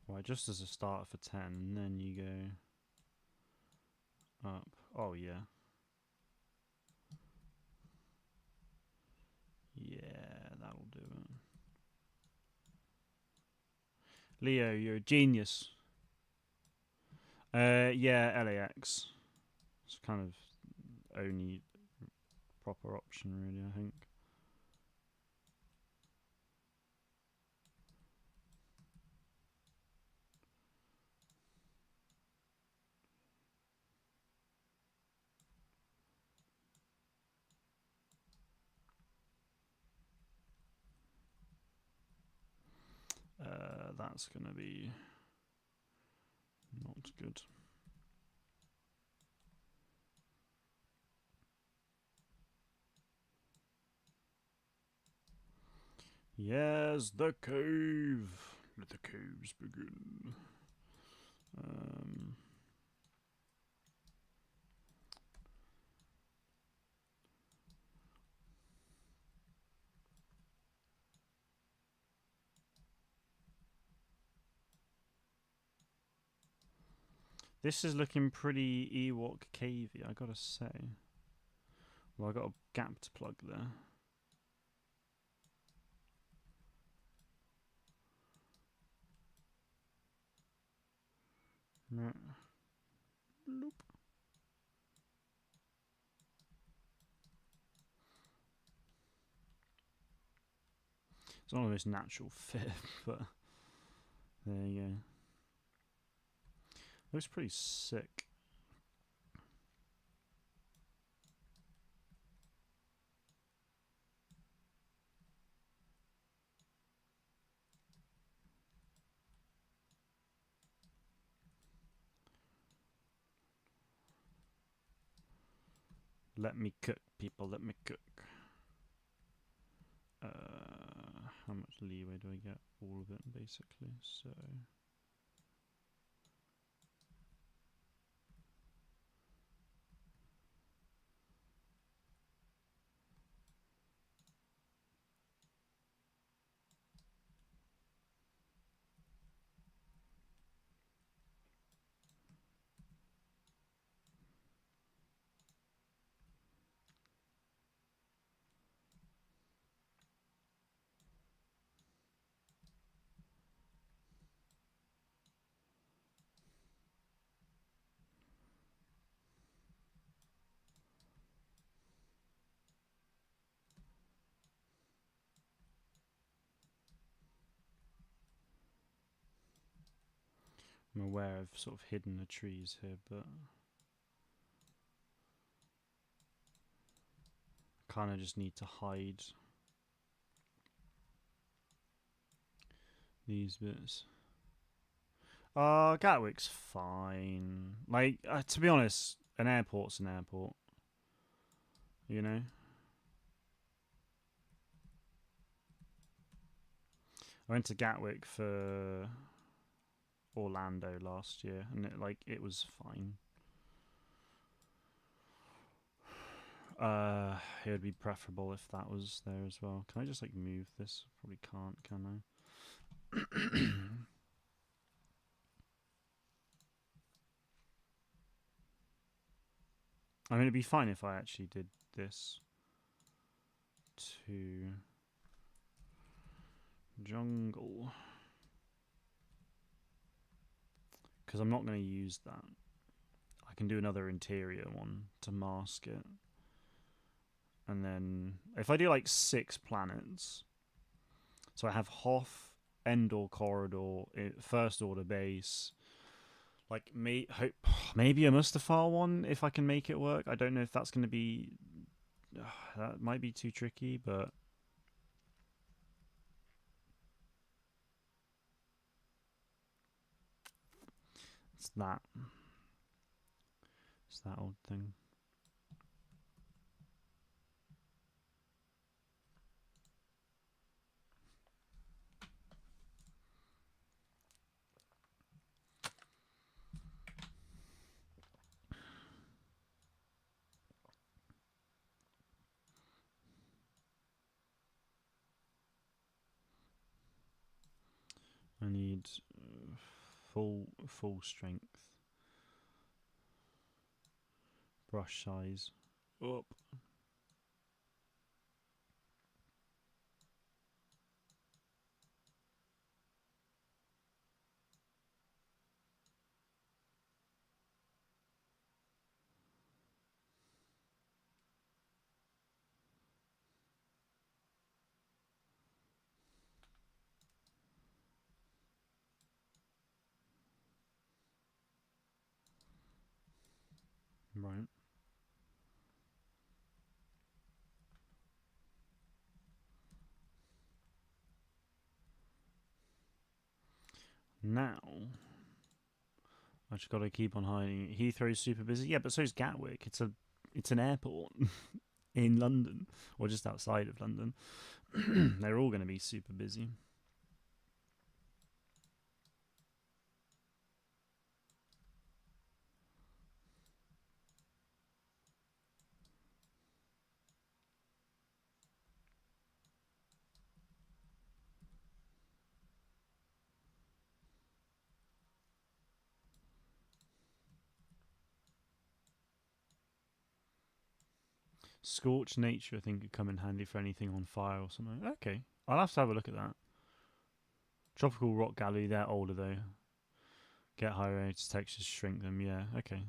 Right, just as a start for 10, and then you go up. Oh, yeah. Yeah, that'll do it. Leo, you're a genius. Yeah, LAX. It's kind of only proper option, really, I think. That's gonna be not good. Yes, the cave. Let the caves begin. This is looking pretty Ewok cavey, I gotta say. Well, I got a gap to plug there. No. Nope. It's not the most natural fit, but there you go. Looks pretty sick. Let me cook, people, let me cook. How much leeway do I get? All of it, basically, so... I'm aware I've sort of hidden the trees here, but... kind of just need to hide these bits. Gatwick's fine. Like, to be honest, an airport's an airport. You know? I went to Gatwick for Orlando last year, and it was fine. It would be preferable if that was there as well. Can I just like move this? Probably can't, can I? I mean, it'd be fine if I actually did this to jungle, because I'm not going to use that. I can do another interior one to mask it. And then if I do like 6 planets, so I have Hoth, Endor Corridor, First Order Base, Like, maybe a Mustafar one if I can make it work. I don't know if that's going to be. That might be too tricky, but. It's that. It's that old thing. I need full strength. Brush size. Up. Right. Now, I just got to keep on hiding. Heathrow's super busy. Yeah, but so's Gatwick. It's an airport in London, or just outside of London. They're all going to be super busy. Scorched nature, I think, could come in handy for anything on fire or something. Okay, I'll have a look at that. Tropical rock gallery, they're older though. Get higher rates, textures, shrink them. Yeah, okay.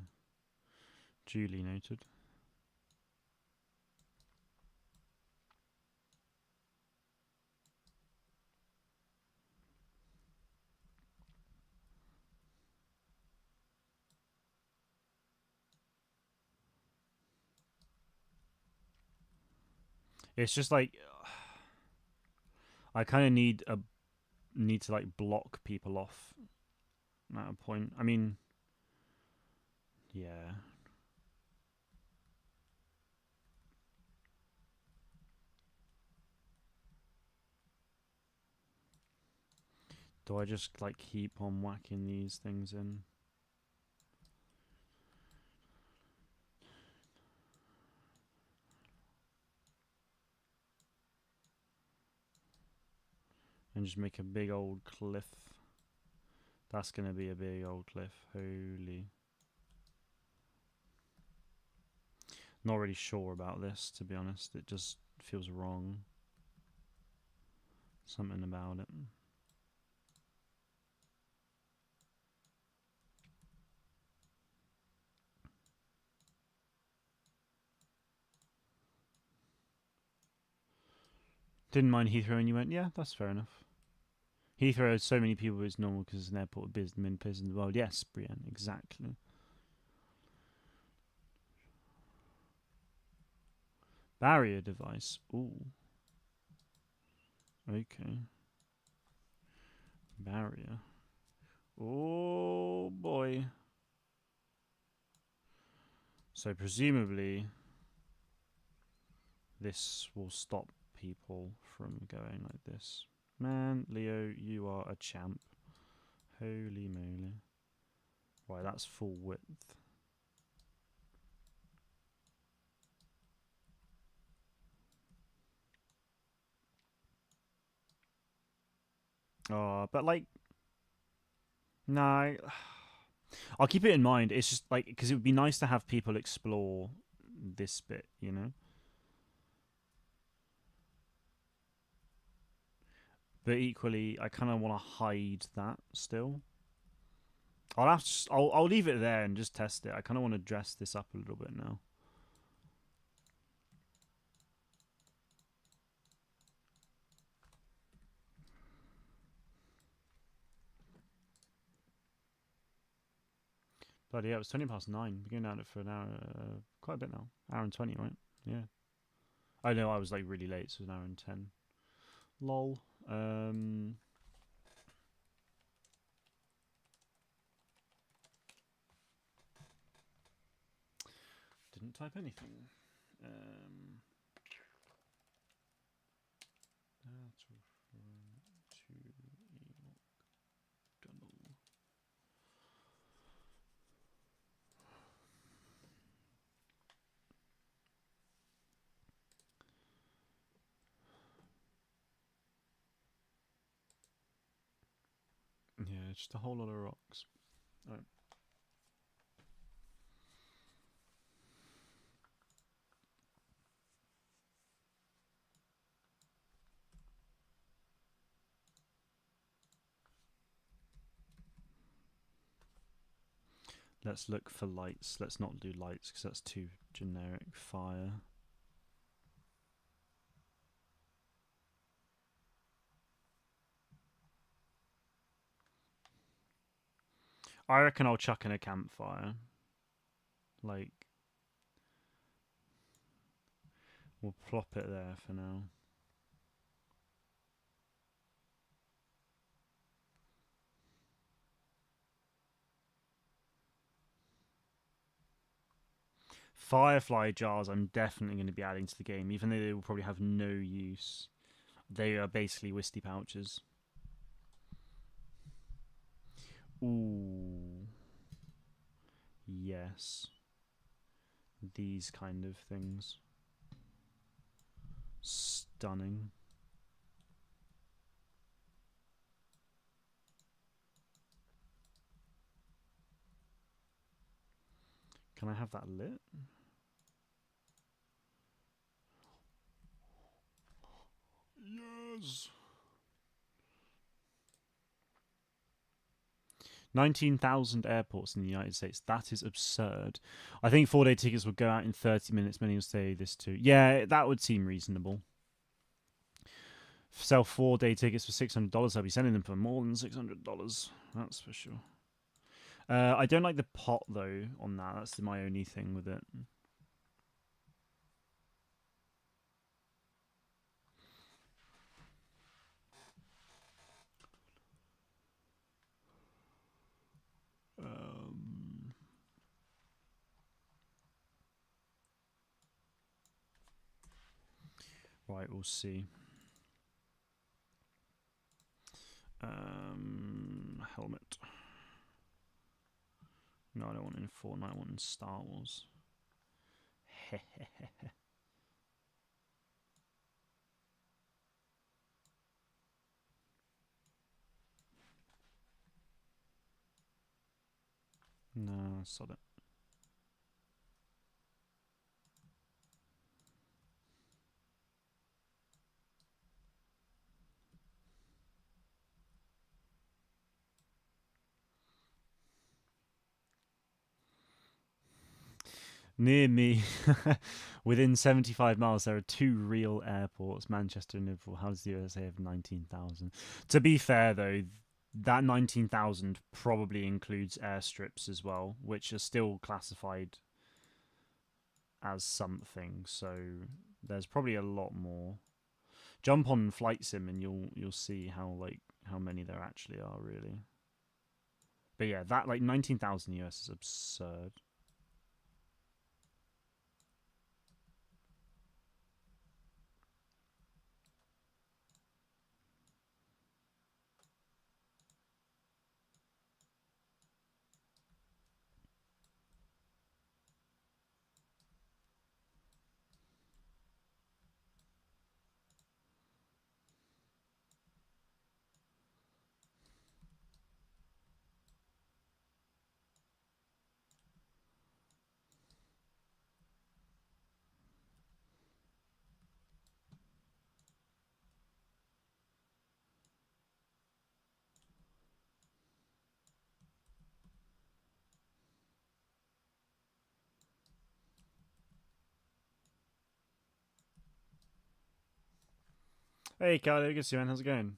Duly noted. It's just like I kind of need to like block people off at a point. I mean, yeah. Do I just like keep on whacking these things in? And just make a big old cliff. That's gonna be a big old cliff. Holy. Not really sure about this, to be honest. It just feels wrong. Something about it. Didn't mind Heathrow, and you went, yeah, that's fair enough. Heathrow has so many people, it's normal because it's an airport with many places in the world. Yes, Brienne, exactly. Barrier device. Ooh. Okay. Barrier. Oh boy. So presumably this will stop people from going like this. Man, Leo, you are a champ. Holy moly. Right, that's full width. Oh, but like, no, I'll keep it in mind. It's just like, because it would be nice to have people explore this bit, you know? But equally, I kind of want to hide that still. I'll leave it there and just test it. I kind of want to dress this up a little bit now. Bloody yeah, it was 20 past 9. We're going down it for an hour, quite a bit now. Hour and 20, right? Yeah. I know I was like really late, so it was an hour and 10. Lol. Didn't type anything. Yeah, just a whole lot of rocks. Alright. Let's look for lights. Let's not do lights because that's too generic. Fire. I reckon I'll chuck in a campfire. Like, we'll plop it there for now. Firefly jars I'm definitely going to be adding to the game, even though they will probably have no use. They are basically whiskey pouches. Ooh. Yes. These kind of things. Stunning. Can I have that lit? Yes. 19,000 airports in the United States. That is absurd. I think 4-day tickets will go out in 30 minutes. Many will say this too. Yeah, that would seem reasonable. Sell 4-day tickets for $600. I'll be selling them for more than $600. That's for sure. I don't like the pot though on that. That's my only thing with it. Right, we'll see. Helmet. No, I don't want it in Fortnite. I want it in Star Wars. No, sod it. Near me, within 75 miles, there are 2 real airports, Manchester and Liverpool. How does the USA have 19,000? To be fair, though, that 19,000 probably includes airstrips as well, which are still classified as something. So there's probably a lot more. Jump on Flight Sim and you'll see how many there actually are really. But yeah, that 19,000 US is absurd. Hey, Carlo, good to see you, man. How's it going?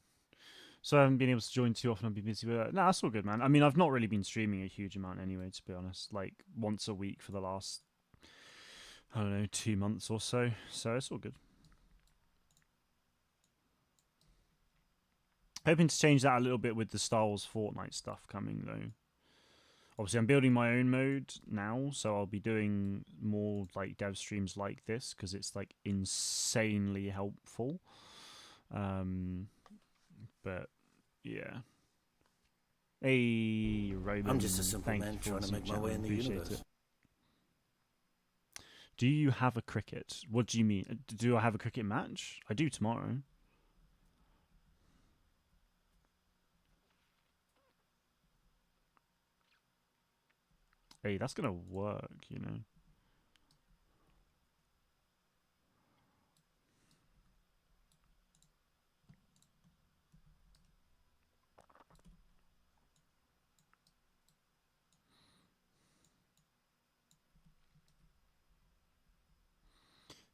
So I haven't been able to join too often. I've been busy with that. No, that's all good, man. I mean, I've not really been streaming a huge amount anyway, to be honest. Like once a week for the last, I don't know, 2 months or so. So it's all good. Hoping to change that a little bit with the Star Wars Fortnite stuff coming though. Obviously, I'm building my own mode now, so I'll be doing more like dev streams like this because it's like insanely helpful. But yeah. Hey, Roman. I'm just a simple thank man you for trying to make my way in the Appreciate universe. it. Do you have a cricket? What do you mean? Do I have a cricket match? I do tomorrow. Hey, that's gonna work, you know.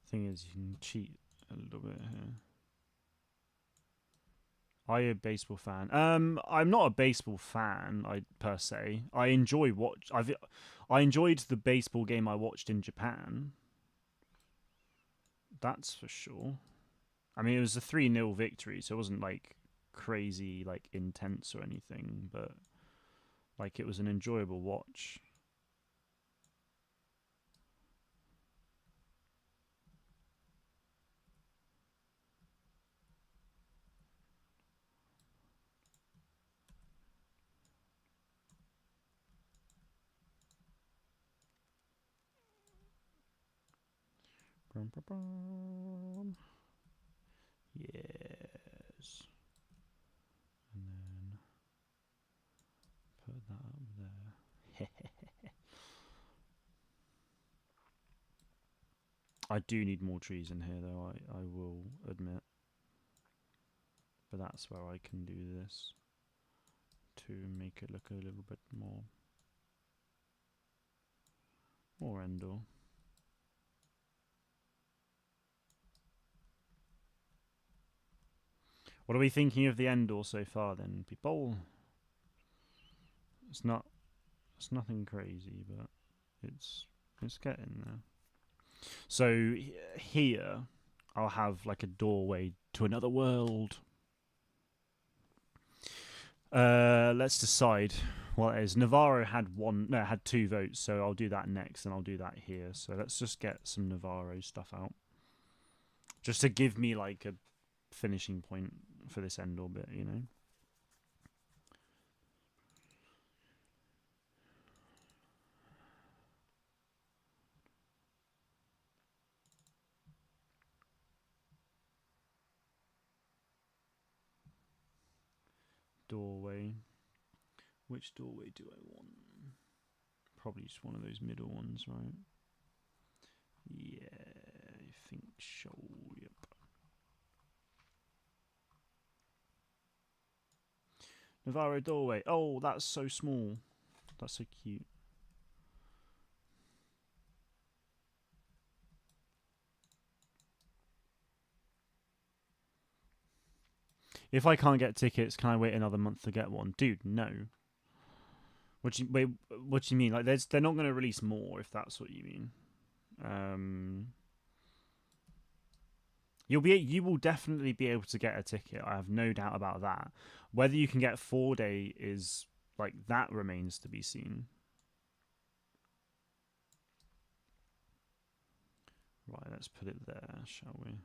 Thing is, you can cheat a little bit here. Are you a baseball fan? I'm not a baseball fan, I per se. I enjoy I enjoyed the baseball game I watched in Japan. That's for sure. I mean, it was a 3-0 victory, so it wasn't like crazy, like intense or anything, but like it was an enjoyable watch. Brum, brum, brum. Yes. And then put that up there. I do need more trees in here, though, I will admit. But that's where I can do this to make it look a little bit more Endor. What are we thinking of the Endor so far, then, people? It's nothing crazy, but it's getting there. So here, I'll have like a doorway to another world. Let's decide what it is. Navarro had 2 votes, so I'll do that next, and I'll do that here. So let's just get some Navarro stuff out, just to give me like a finishing point for this Endor bit, you know. Doorway. Which doorway do I want? Probably just one of those middle ones, right? Yeah, I think so. Yep. Navarro doorway. Oh, that's so small. That's so cute. If I can't get tickets, can I wait another month to get one? Dude, no. What do you mean? Like, they're not going to release more, if that's what you mean. You will definitely be able to get a ticket. I have no doubt about that. Whether you can get 4-day is like that remains to be seen. Right, let's put it there, shall we?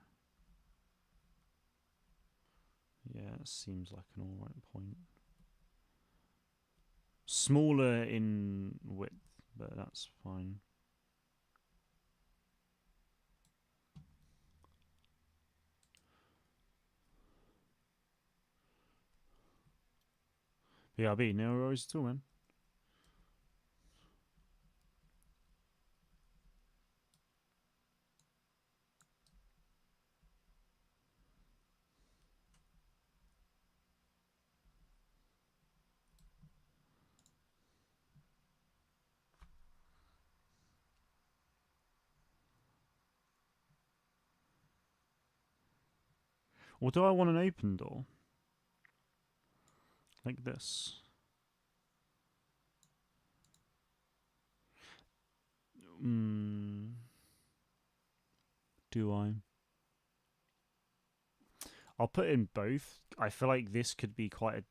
Yeah, it seems like an alright point. Smaller in width, but that's fine. BRB, no worries at all, man. Or do I want an open door? Like this. Do I? I'll put in both. I feel like this could be quite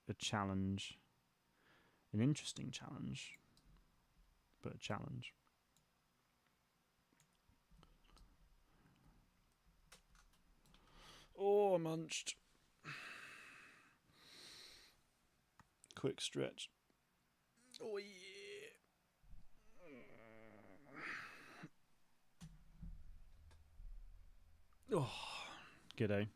a challenge. An interesting challenge. But a challenge. Oh, I munched. Quick stretch. Oh, yeah. Oh, g'day.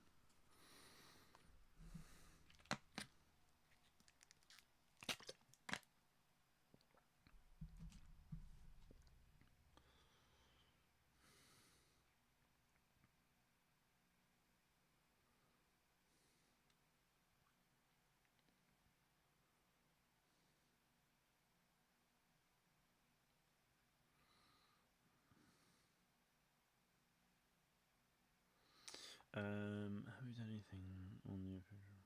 Have we done anything on the official?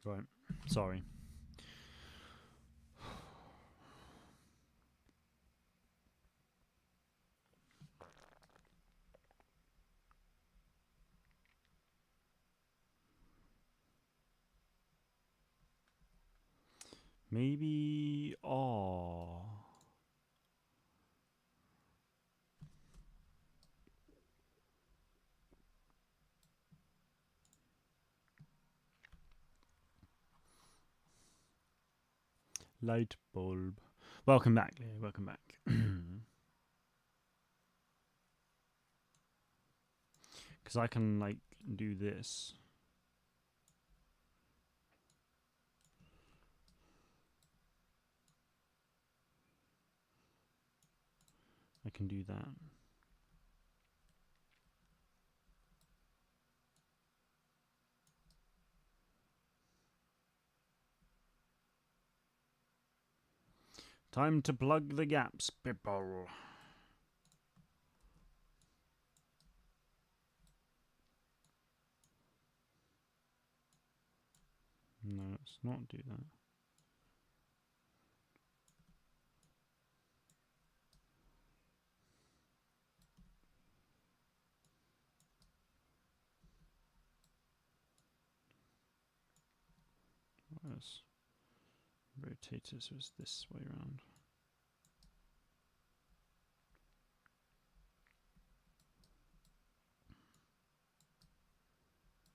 Right. Sorry. Maybe. Oh. Light bulb. Welcome back, Leah. Welcome back. Because I can, like, do this. I can do that. Time to plug the gaps, people. No, let's not do that. Let's rotate it so it's this way around.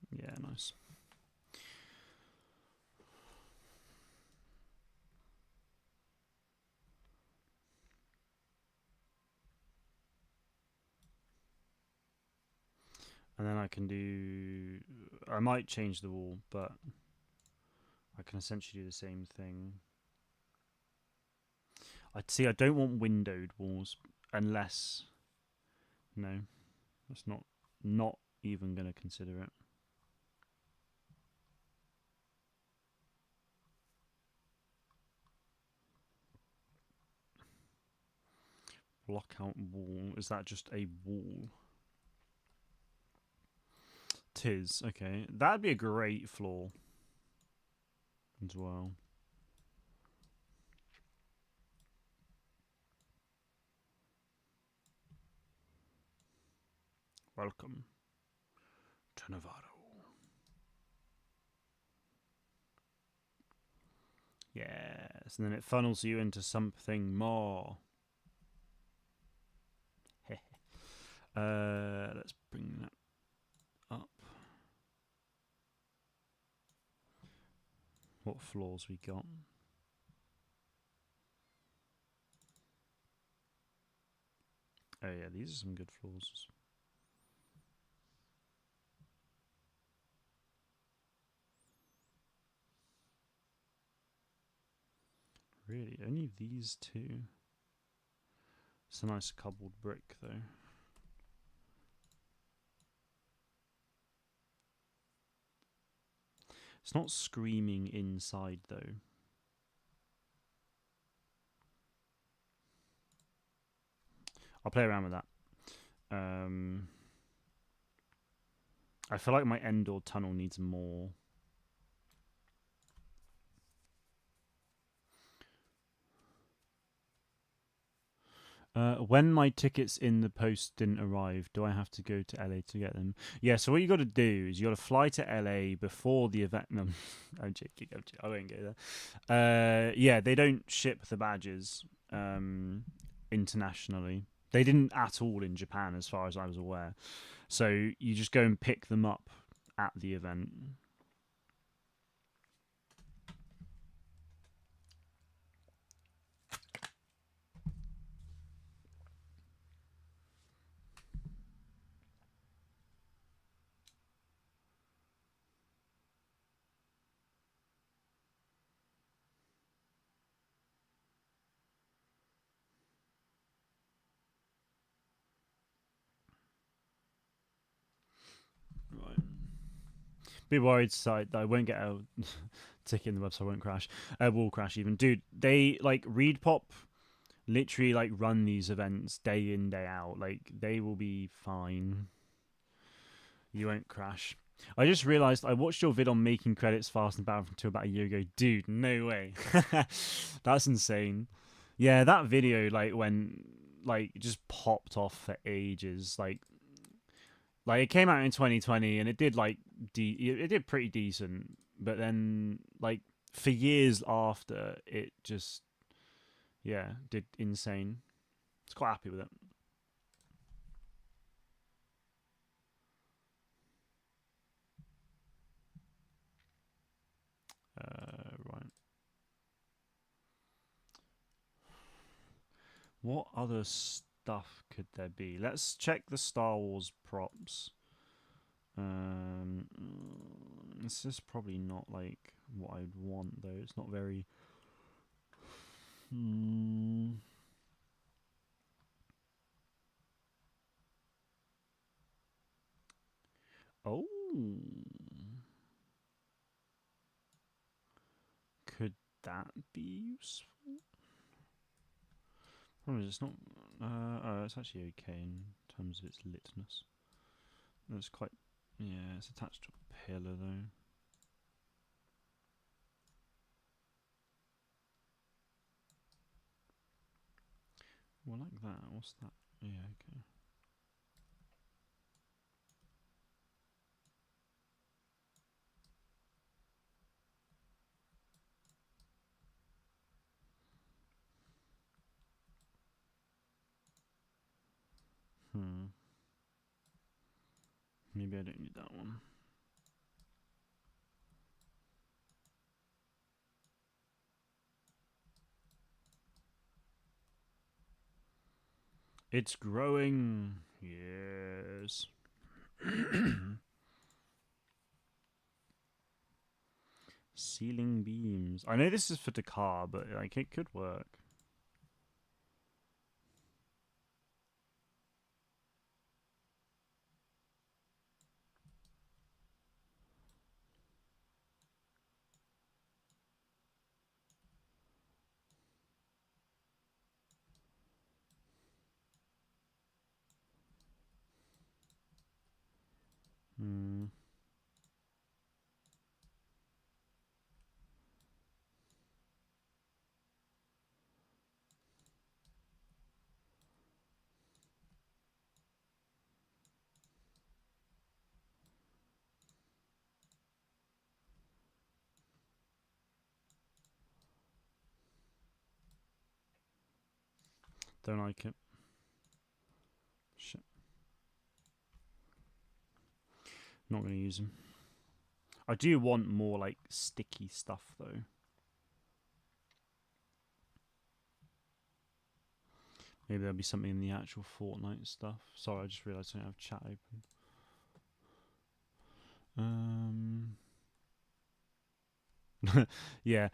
Yeah, nice. And then I can do... I might change the wall, but I can essentially do the same thing. I don't want windowed walls unless... No, that's not even going to consider it. Blockout wall. Is that just a wall? Tis. Okay. That'd be a great floor as well. Welcome to Nevada. Yes, and then it funnels you into something more. Let's bring that up. What floors we got? Oh yeah, these are some good floors. Really, only these two. It's a nice cobbled brick though. It's not screaming inside though. I'll play around with that. I feel like my Endor tunnel needs more. When my tickets in the post didn't arrive, do I have to go to LA to get them? Yeah, so what you got to do is you got to fly to LA before the event. No, I'm joking. I won't go there. Yeah, they don't ship the badges internationally. They didn't at all in Japan, as far as I was aware. So you just go and pick them up at the event. Right. Be worried side that I won't get a ticket in the website won't crash. Will crash even. Dude, they like ReedPop literally like run these events day in, day out. Like they will be fine. You won't crash. I just realized I watched your vid on making credits fast and Battlefront 2 about a year ago. Dude, no way. That's insane. Yeah, that video like when like just popped off for ages. Like it came out in 2020 and it did like it did pretty decent, but then like for years after it just did insane. I was quite happy with it. Right. What other stuff could there be? Let's check the Star Wars props. This is probably not like what I'd want though. It's not very. Oh, could that be useful? Problem is, it's not. Oh, it's actually okay in terms of its litness. It's quite. Yeah, it's attached to a pillar though. Well, like that. What's that? Yeah, okay. Maybe I don't need that one. It's growing. Yes. Ceiling beams. I know this is for Dakar, but like it could work. Don't like it. Shit. Not going to use them. I do want more like sticky stuff though. Maybe there'll be something in the actual Fortnite stuff. Sorry, I just realised I don't have chat open. Yeah.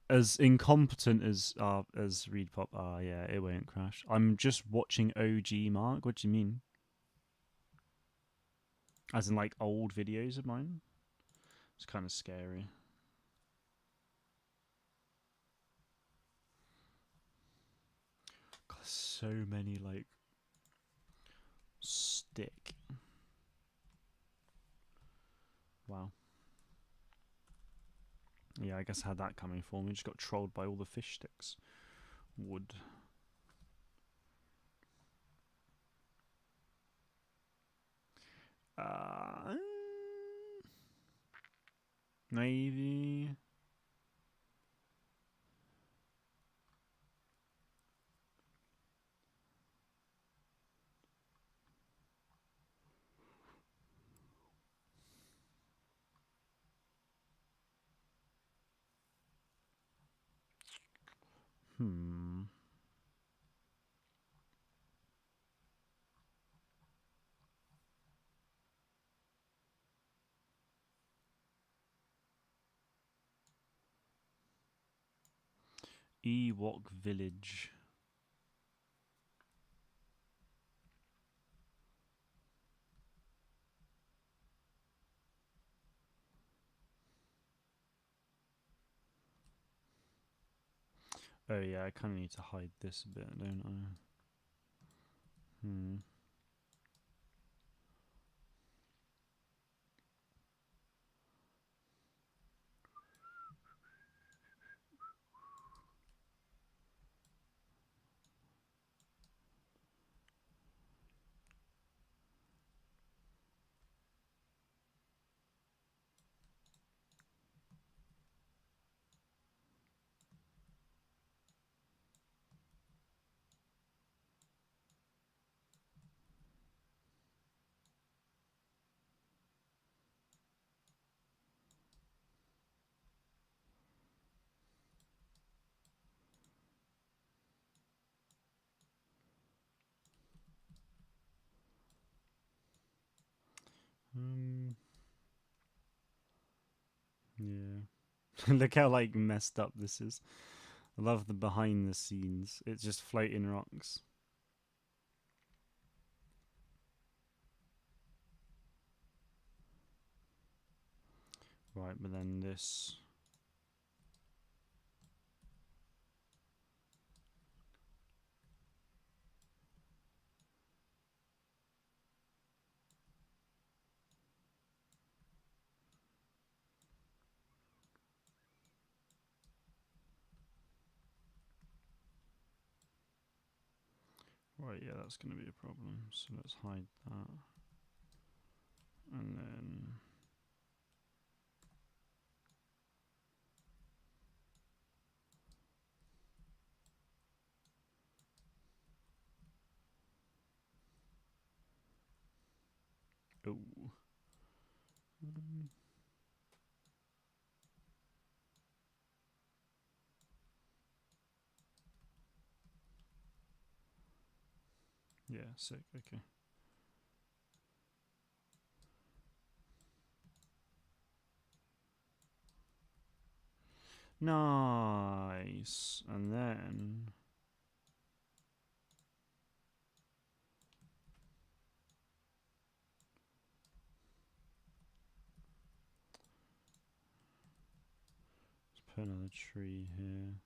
As incompetent as ReedPop are, yeah, it won't crash. I'm just watching OG Mark. What do you mean? As in like old videos of mine? It's kind of scary. so many like stick. Wow. Yeah, I guess I had that coming for me. Just got trolled by all the fish sticks. Wood. Maybe. Hmm. Ewok Village. Oh yeah, I kind of need to hide this a bit, don't I? Hmm. Yeah. Look how like messed up this is. I love the behind the scenes. It's just floating rocks. Right, but then this. Right, yeah, that's going to be a problem. So let's hide that. And then. Oh. Yeah, sick. Okay. Nice. And then. Let's put another tree here.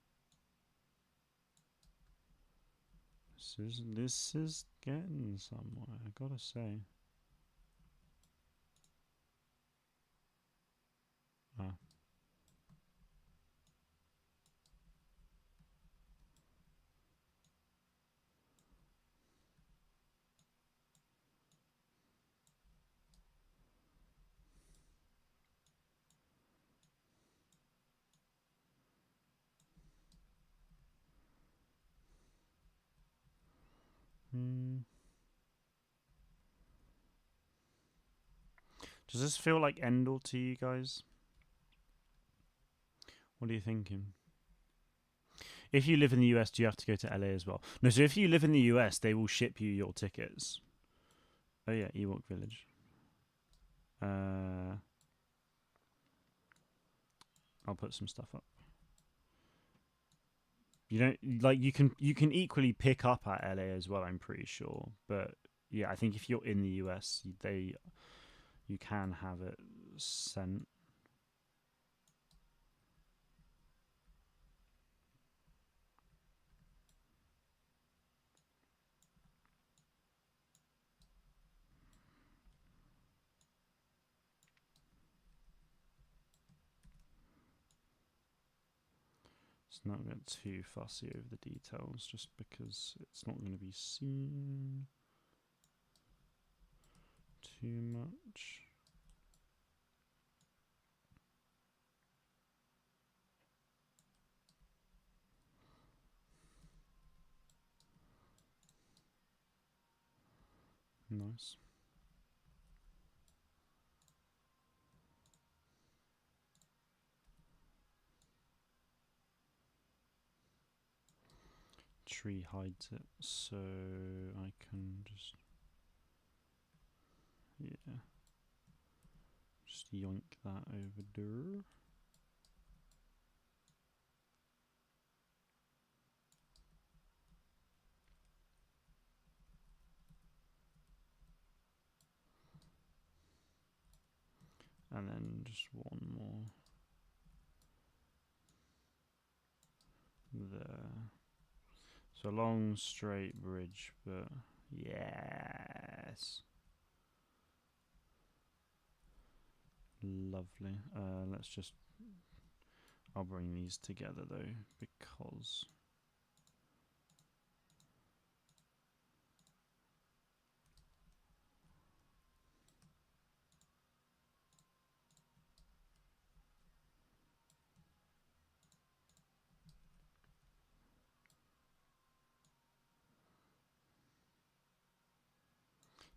This is getting somewhere, I gotta say. Ah. Does this feel like Endor to you guys? What are you thinking? If you live in the US, do you have to go to LA as well? No, so if you live in the US, they will ship you your tickets. Oh yeah, Ewok Village. I'll put some stuff up. You don't like you can equally pick up at LA as well, I'm pretty sure. But yeah, I think if you're in the US, you can have it sent. Let's not get too fussy over the details, just because it's not going to be seen too much. Nice. Tree hides it, so I can just, yeah, just yoink that over there. And then just one more there. So long straight bridge, but yes. Lovely. Let's just, I'll bring these together though, because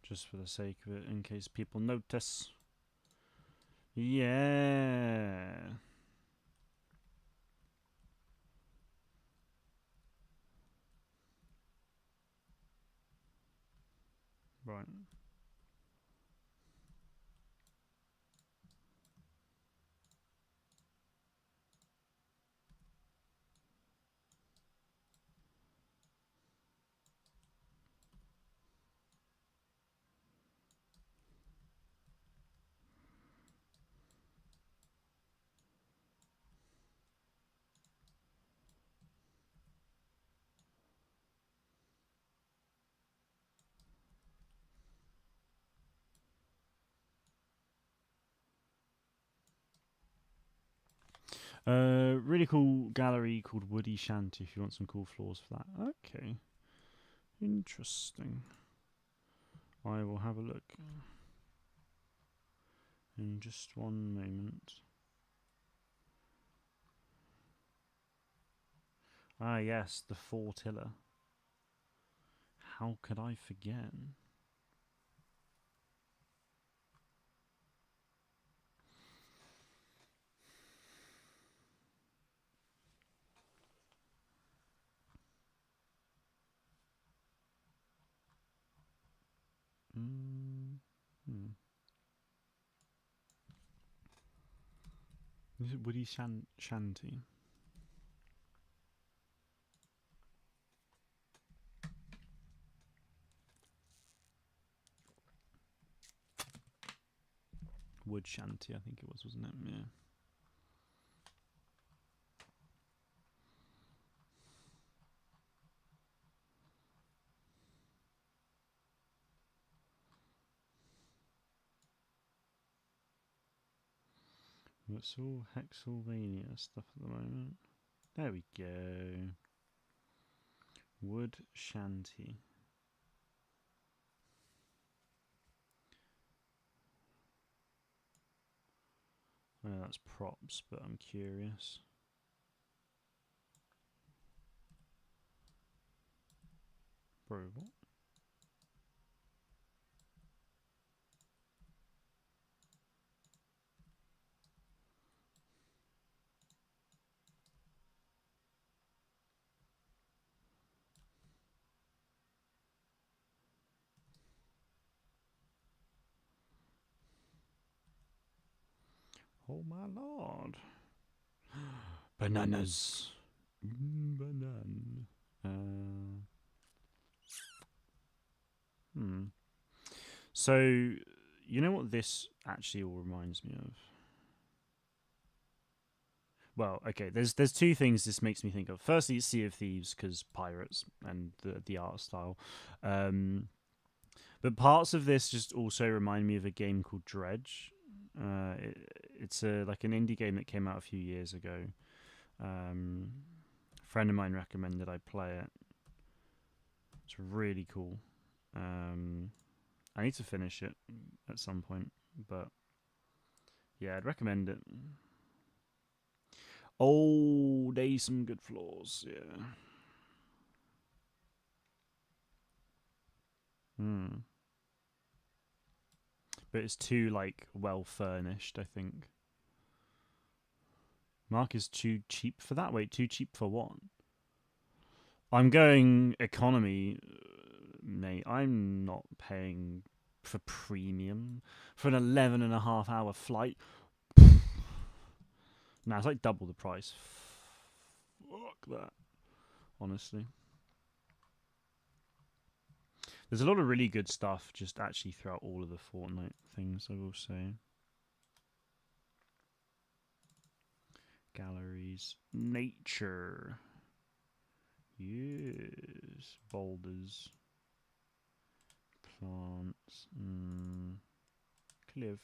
just for the sake of it, in case people notice. Yeah. Right. Really cool gallery called Woody Shanty if you want some cool floors for that. Okay. Interesting. I will have a look in just one moment. Ah, yes, the Fortilla. How could I forget? Is it Woody Shanty? Wood Shanty, I think it was, wasn't it? Yeah. It's all Hexylvania stuff at the moment. There we go. Wood Shanty. Oh, that's props, but I'm curious. Bro, what? Oh my lord. Bananas. Banan. So, you know what this actually all reminds me of? Well, okay, there's two things this makes me think of. Firstly, it's Sea of Thieves, because pirates and the art style. But parts of this just also remind me of a game called Dredge. It's like an indie game that came out a few years ago. friend of mine recommended I play it. It's really cool. I need to finish it at some point, but yeah, I'd recommend it. Oh, there's some good flaws, yeah. But it's too like well furnished, I think. Mark is too cheap for that. Wait, too cheap for what? I'm going economy, mate. I'm not paying for premium for an 11.5 hour flight. Nah, it's like double the price. Fuck that, honestly. There's a lot of really good stuff just actually throughout all of the Fortnite things, I will say. Galleries. Nature. Yes. Boulders. Plants. Cliff.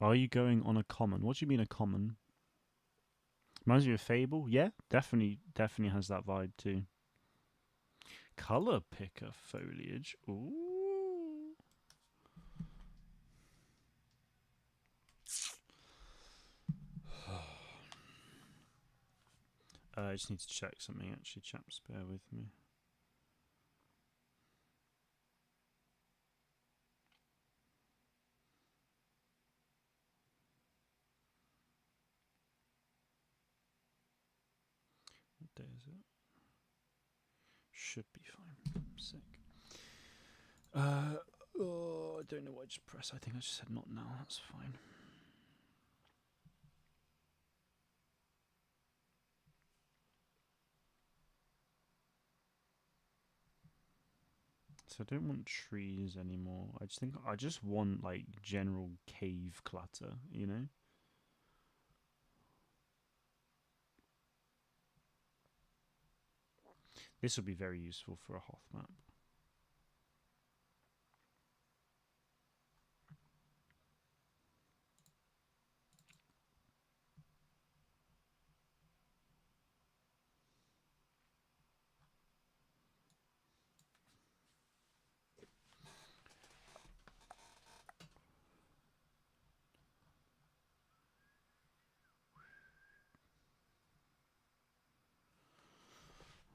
Are you going on a common? What do you mean a common? Reminds you of Fable? Yeah, definitely has that vibe too. Color picker foliage. Ooh. I just need to check something actually, chaps. Bear with me. What day is it? Should be fine. Sick. Oh, I don't know what I just pressed. I think I just said not now. That's fine. So I don't want trees anymore. I just want like general cave clutter, you know? This will be very useful for a Hoth map.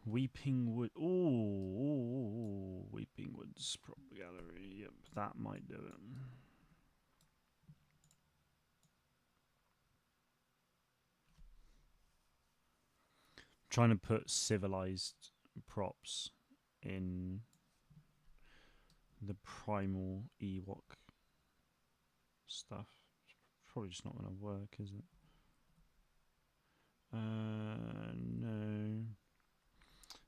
Weeping Wood. Ooh, Weeping Woods prop gallery. Yep, that might do it. Trying to put civilized props in the primal Ewok stuff. It's probably just not going to work, is it? No.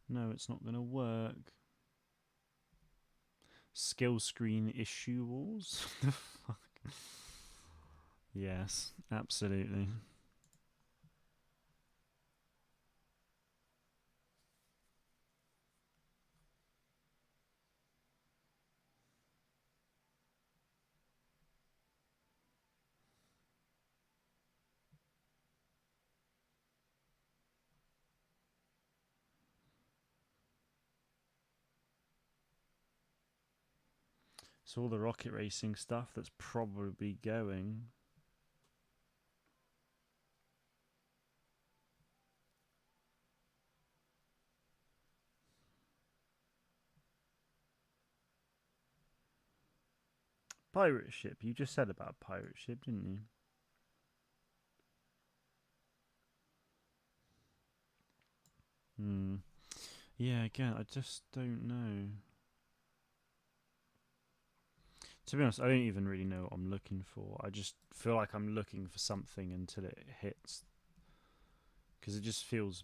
No, it's not going to work. Skill screen issue wars? The fuck? Yes, absolutely. So all the rocket racing stuff that's probably going. Pirate ship. You just said about pirate ship, didn't you? Yeah, again, I just don't know. To be honest, I don't even really know what I'm looking for. I just feel like I'm looking for something until it hits. Because it just feels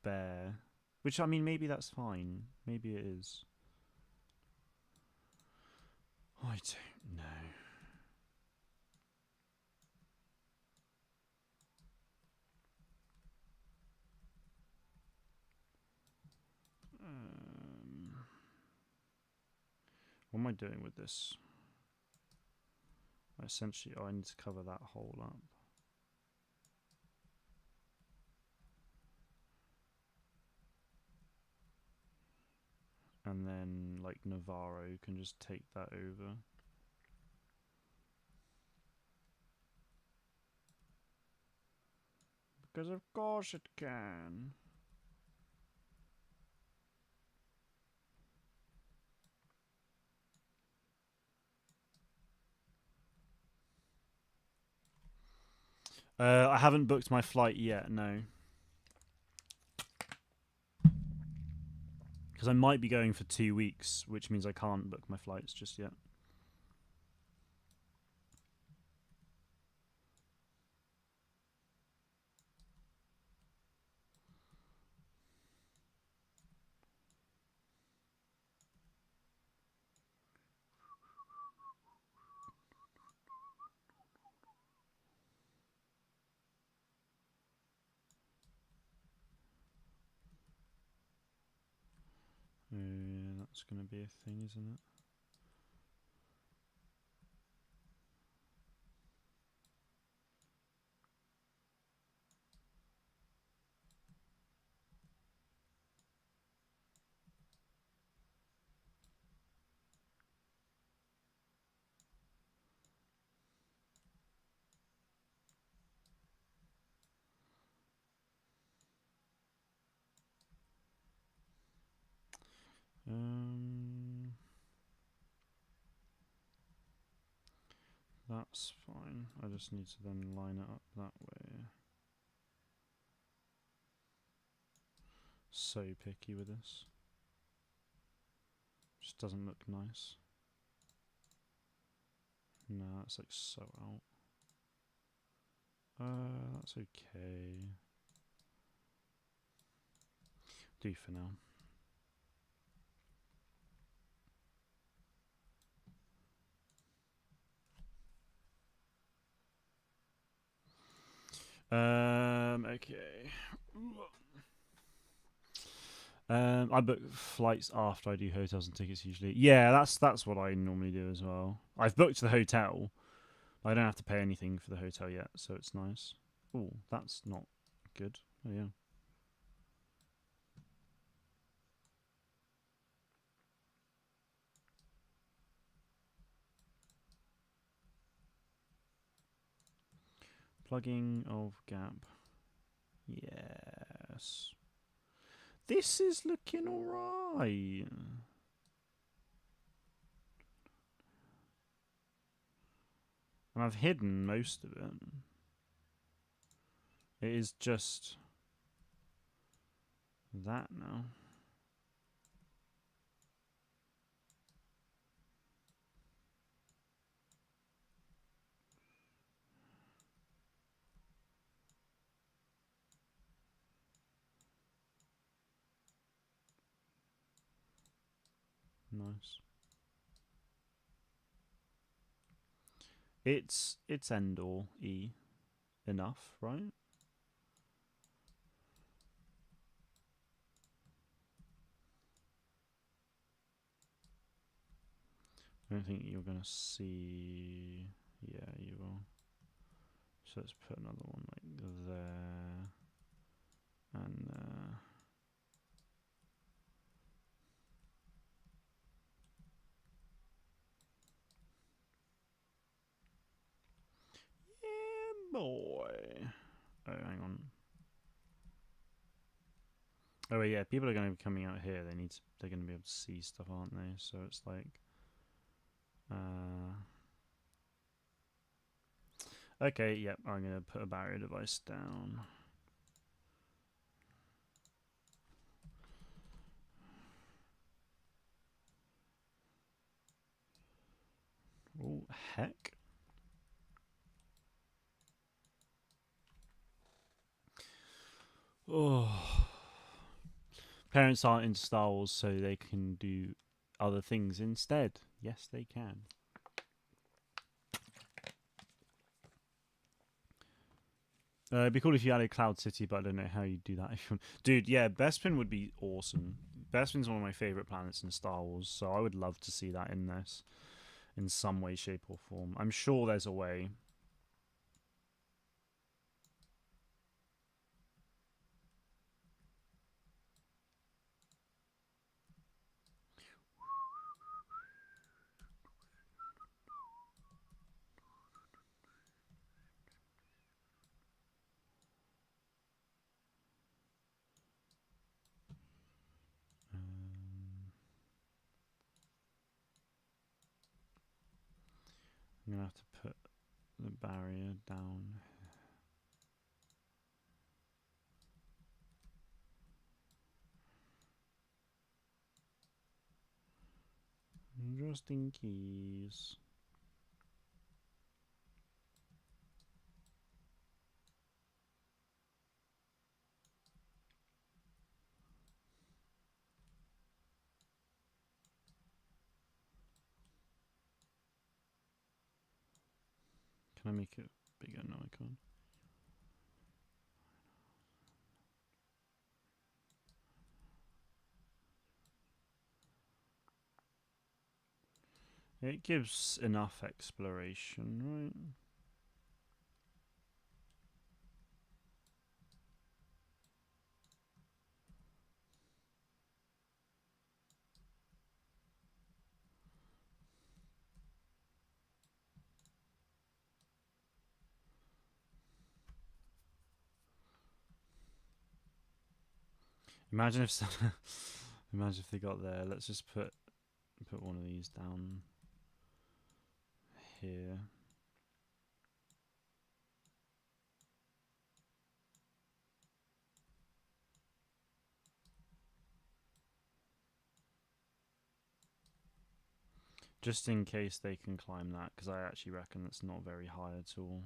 bare. Which, I mean, maybe that's fine. Maybe it is. I don't know. What am I doing with this? Essentially, I need to cover that hole up. And then, like, Navarro can just take that over. Because of course it can. I haven't booked my flight yet, no. Because I might be going for 2 weeks, which means I can't book my flights just yet. That's going to be a thing, isn't it? That's fine. I just need to then line it up that way. So picky with this. Just doesn't look nice. No, that's like so out. That's okay. Do for now. Okay. I book flights after I do hotels and tickets usually. Yeah, that's what I normally do as well. I've booked the hotel. I don't have to pay anything for the hotel yet, so it's nice. Oh, that's not good. Oh yeah. Plugging of gap. Yes. This is looking alright. And I've hidden most of it. It is just that now. Nice. It's end or E enough, right? I don't think you're gonna see. Yeah, you will. So let's put another one like there and there. Yeah, boy. Oh, hang on. Oh, yeah. People are going to be coming out here. They're going to be able to see stuff, aren't they? So it's like. Okay, yep. I'm going to put a barrier device down. Oh, heck. Oh. Parents aren't into Star Wars, so they can do other things instead. Yes, they can. It'd be cool if you added Cloud City, but I don't know how you do that. Dude, yeah, Bespin would be awesome. Bespin's one of my favorite planets in Star Wars, so I would love to see that in this in some way, shape, or form. I'm sure there's a way. I'm gonna have to put the barrier down. Just in case. Can I make it bigger? No, I can't. It gives enough exploration, right? Imagine if imagine if they got there. Let's just put one of these down here. Just in case they can climb that, because I actually reckon it's not very high at all.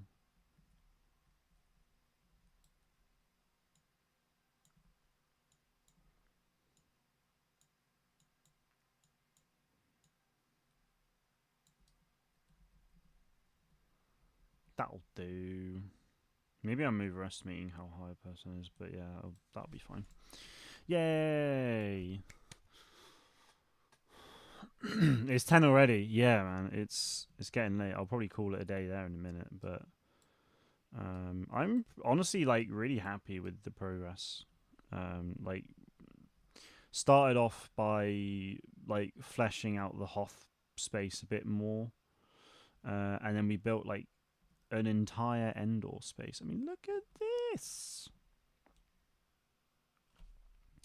That'll do. Maybe I'm overestimating how high a person is, but yeah, that'll be fine. Yay! It's 10 already. Yeah, man, it's getting late. I'll probably call it a day there in a minute, but I'm honestly like really happy with the progress. Like started off by like fleshing out the Hoth space a bit more, and then we built like an entire Endor space. I mean, look at this.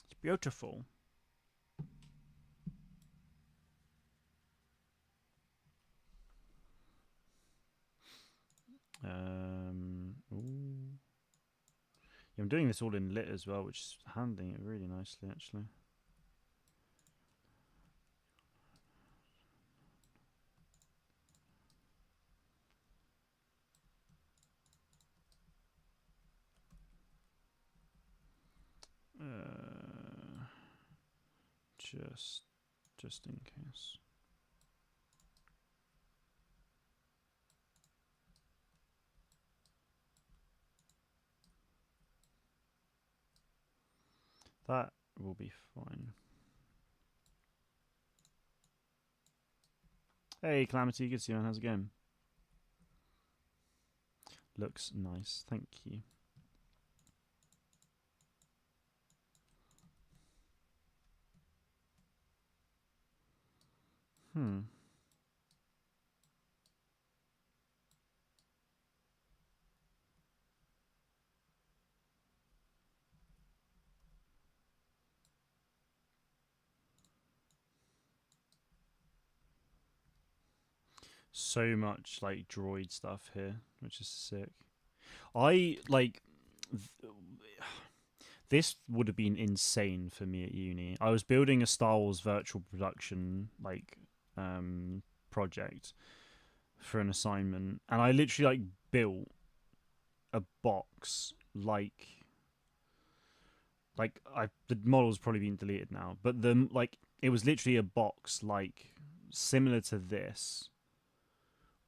It's beautiful. Ooh. Yeah, I'm doing this all in lit as well, which is handling it really nicely, actually. Just in case. That will be fine. Hey, Calamity, good to see you, man. How's it going? Looks nice, thank you. So much like droid stuff here, which is sick. I like this would have been insane for me at uni. I was building a Star Wars virtual production like project for an assignment, and I literally like built a box like the model's probably been deleted now, but the like it was literally a box like similar to this,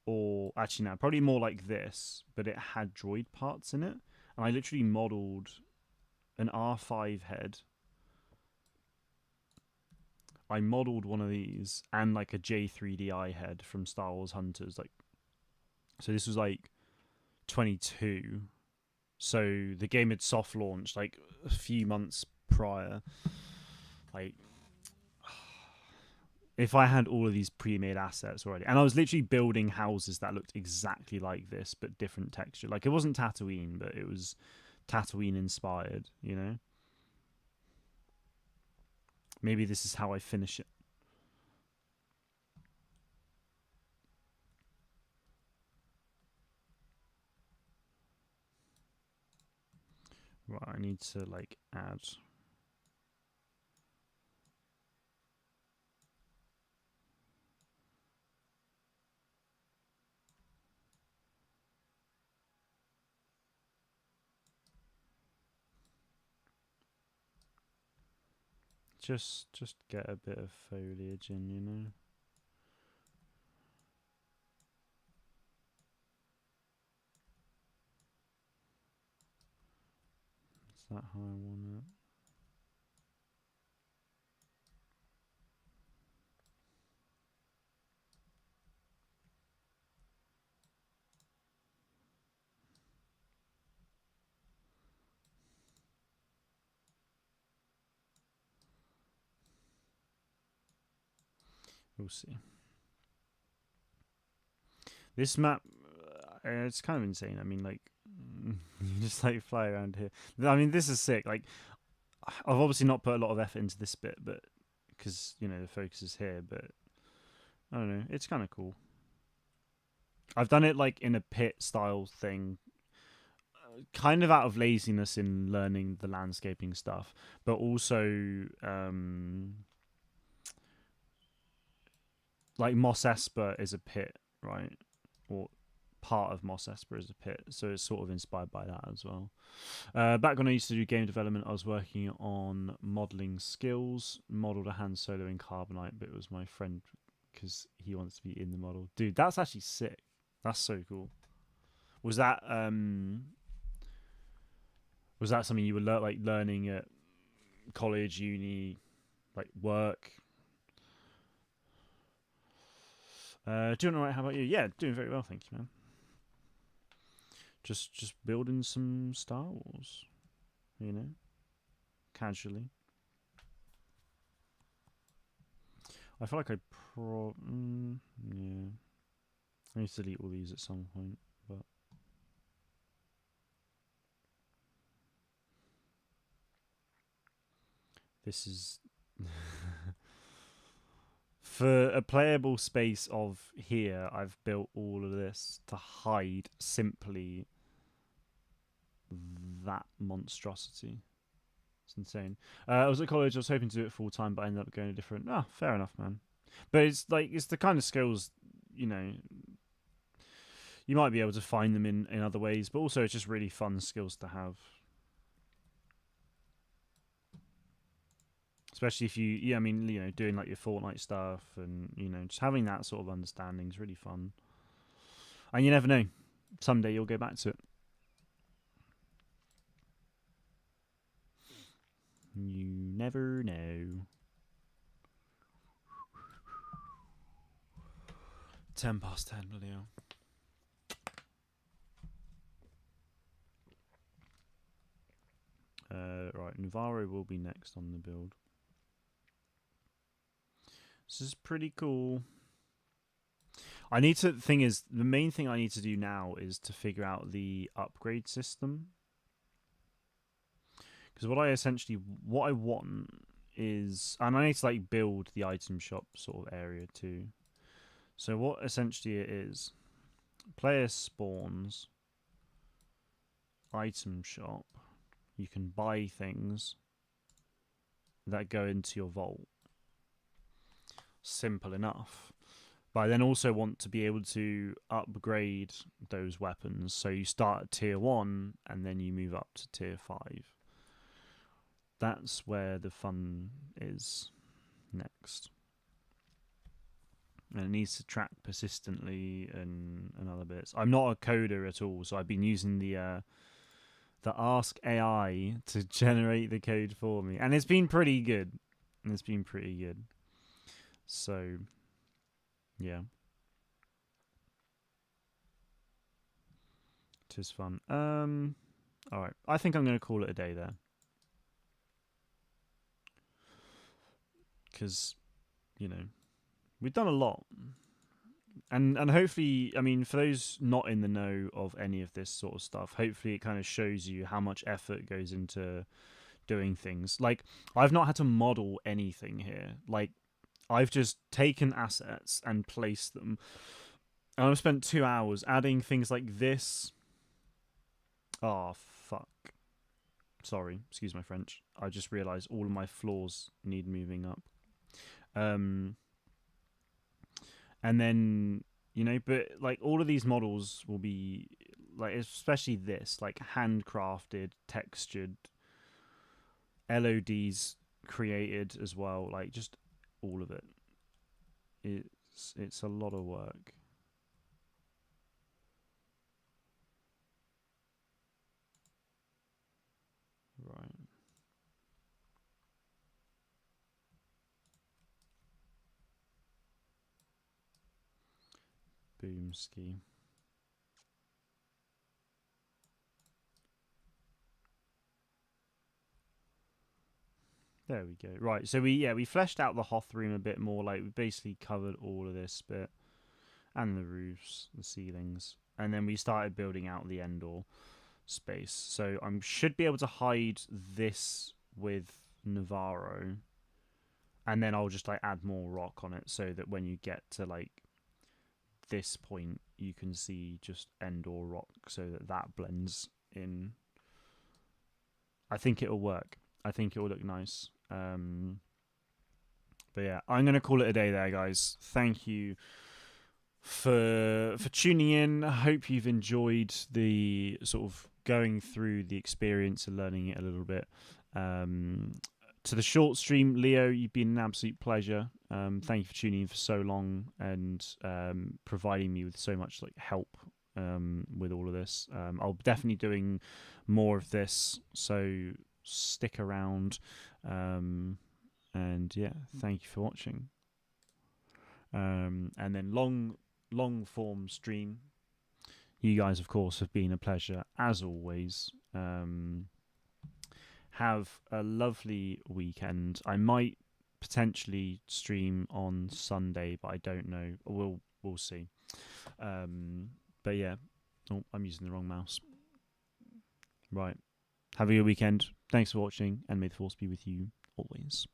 or actually no, probably more like this, but it had droid parts in it, and I literally modeled an R5 head I modeled one of these and like a J3DI head from Star Wars Hunters. Like, so this was like 22. So the game had soft launched like a few months prior. Like, if I had all of these pre-made assets already, and I was literally building houses that looked exactly like this but different texture. Like, it wasn't Tatooine, but it was Tatooine inspired, you know? Maybe this is how I finish it. Right, I need to like add. Just get a bit of foliage in, you know. Is that how I want it? We'll see. This map, it's kind of insane. I mean, like, you just like fly around here. I mean, this is sick. Like, I've obviously not put a lot of effort into this bit, but because you know the focus is here. But I don't know. It's kind of cool. I've done it like in a pit style thing, kind of out of laziness in learning the landscaping stuff, but also like Mos Espa is a pit, right? Or part of Mos Espa is a pit, so it's sort of inspired by that as well. Back when I used to do game development, I was working on modeling skills. Modeled a Han Solo in Carbonite, but it was my friend because he wants to be in the model. Dude, that's actually sick. That's so cool. Was that something you were learning at college, uni, like work? Doing all right. How about you? Yeah, doing very well, thank you, man. Just building some Star Wars, you know, casually. I feel like yeah. I need to delete all these at some point, but this is for a playable space of here. I've built all of this to hide simply that monstrosity. It's insane. I was at college. I was hoping to do it full time, but I ended up going a different. Ah, fair enough, man. But it's like it's the kind of skills, you know. You might be able to find them in other ways, but also it's just really fun skills to have. Especially if yeah, I mean, you know, doing like your Fortnite stuff and, you know, just having that sort of understanding is really fun. And you never know, someday you'll go back to it. You never know. 10 past 10, bloody hell. Right, Navarro will be next on the build. This is pretty cool. The main thing I need to do now is to figure out the upgrade system. Because what I want is, and I need to like build the item shop sort of area too. So what essentially it is, player spawns, item shop, you can buy things that go into your vault. Simple enough. But I then also want to be able to upgrade those weapons. So you start at tier 1 and then you move up to tier 5. That's where the fun is next. And it needs to track persistently and other bits. I'm not a coder at all, so I've been using the Ask AI to generate the code for me. And it's been pretty good. So yeah, it is fun. All right, I think I'm going to call it a day there because you know we've done a lot, and hopefully, I mean, for those not in the know of any of this sort of stuff, hopefully it kind of shows you how much effort goes into doing things. Like, I've not had to model anything here. Like, I've just taken assets and placed them. And I've spent 2 hours adding things like this. Oh, fuck. Sorry, excuse my French. I just realised all of my floors need moving up. Um, and then, but like all of these models will be like, especially this, like handcrafted, textured, LODs created as well. Like, just all of it. It's a lot of work. Right. Boomski. There we go. Right, so we fleshed out the Hoth room a bit more. Like, we basically covered all of this bit and the roofs, the ceilings, and then we started building out the Endor space. So I should be able to hide this with Navarro, and then I'll just like add more rock on it so that when you get to like this point, you can see just Endor rock, so that blends in. I think it'll work. I think it will look nice. But yeah, I'm gonna call it a day there, guys. Thank you for tuning in. I hope you've enjoyed the sort of going through the experience and learning it a little bit. To the short stream, Leo, you've been an absolute pleasure. Thank you for tuning in for so long and providing me with so much like help with all of this. I'll be definitely doing more of this, so stick around. And yeah, thank you for watching. And then long form stream. You guys, of course, have been a pleasure as always. Have a lovely weekend. I might potentially stream on Sunday, but I don't know. We'll see. But yeah, oh, I'm using the wrong mouse. Right. Have a good weekend. Thanks for watching, and may the force be with you always.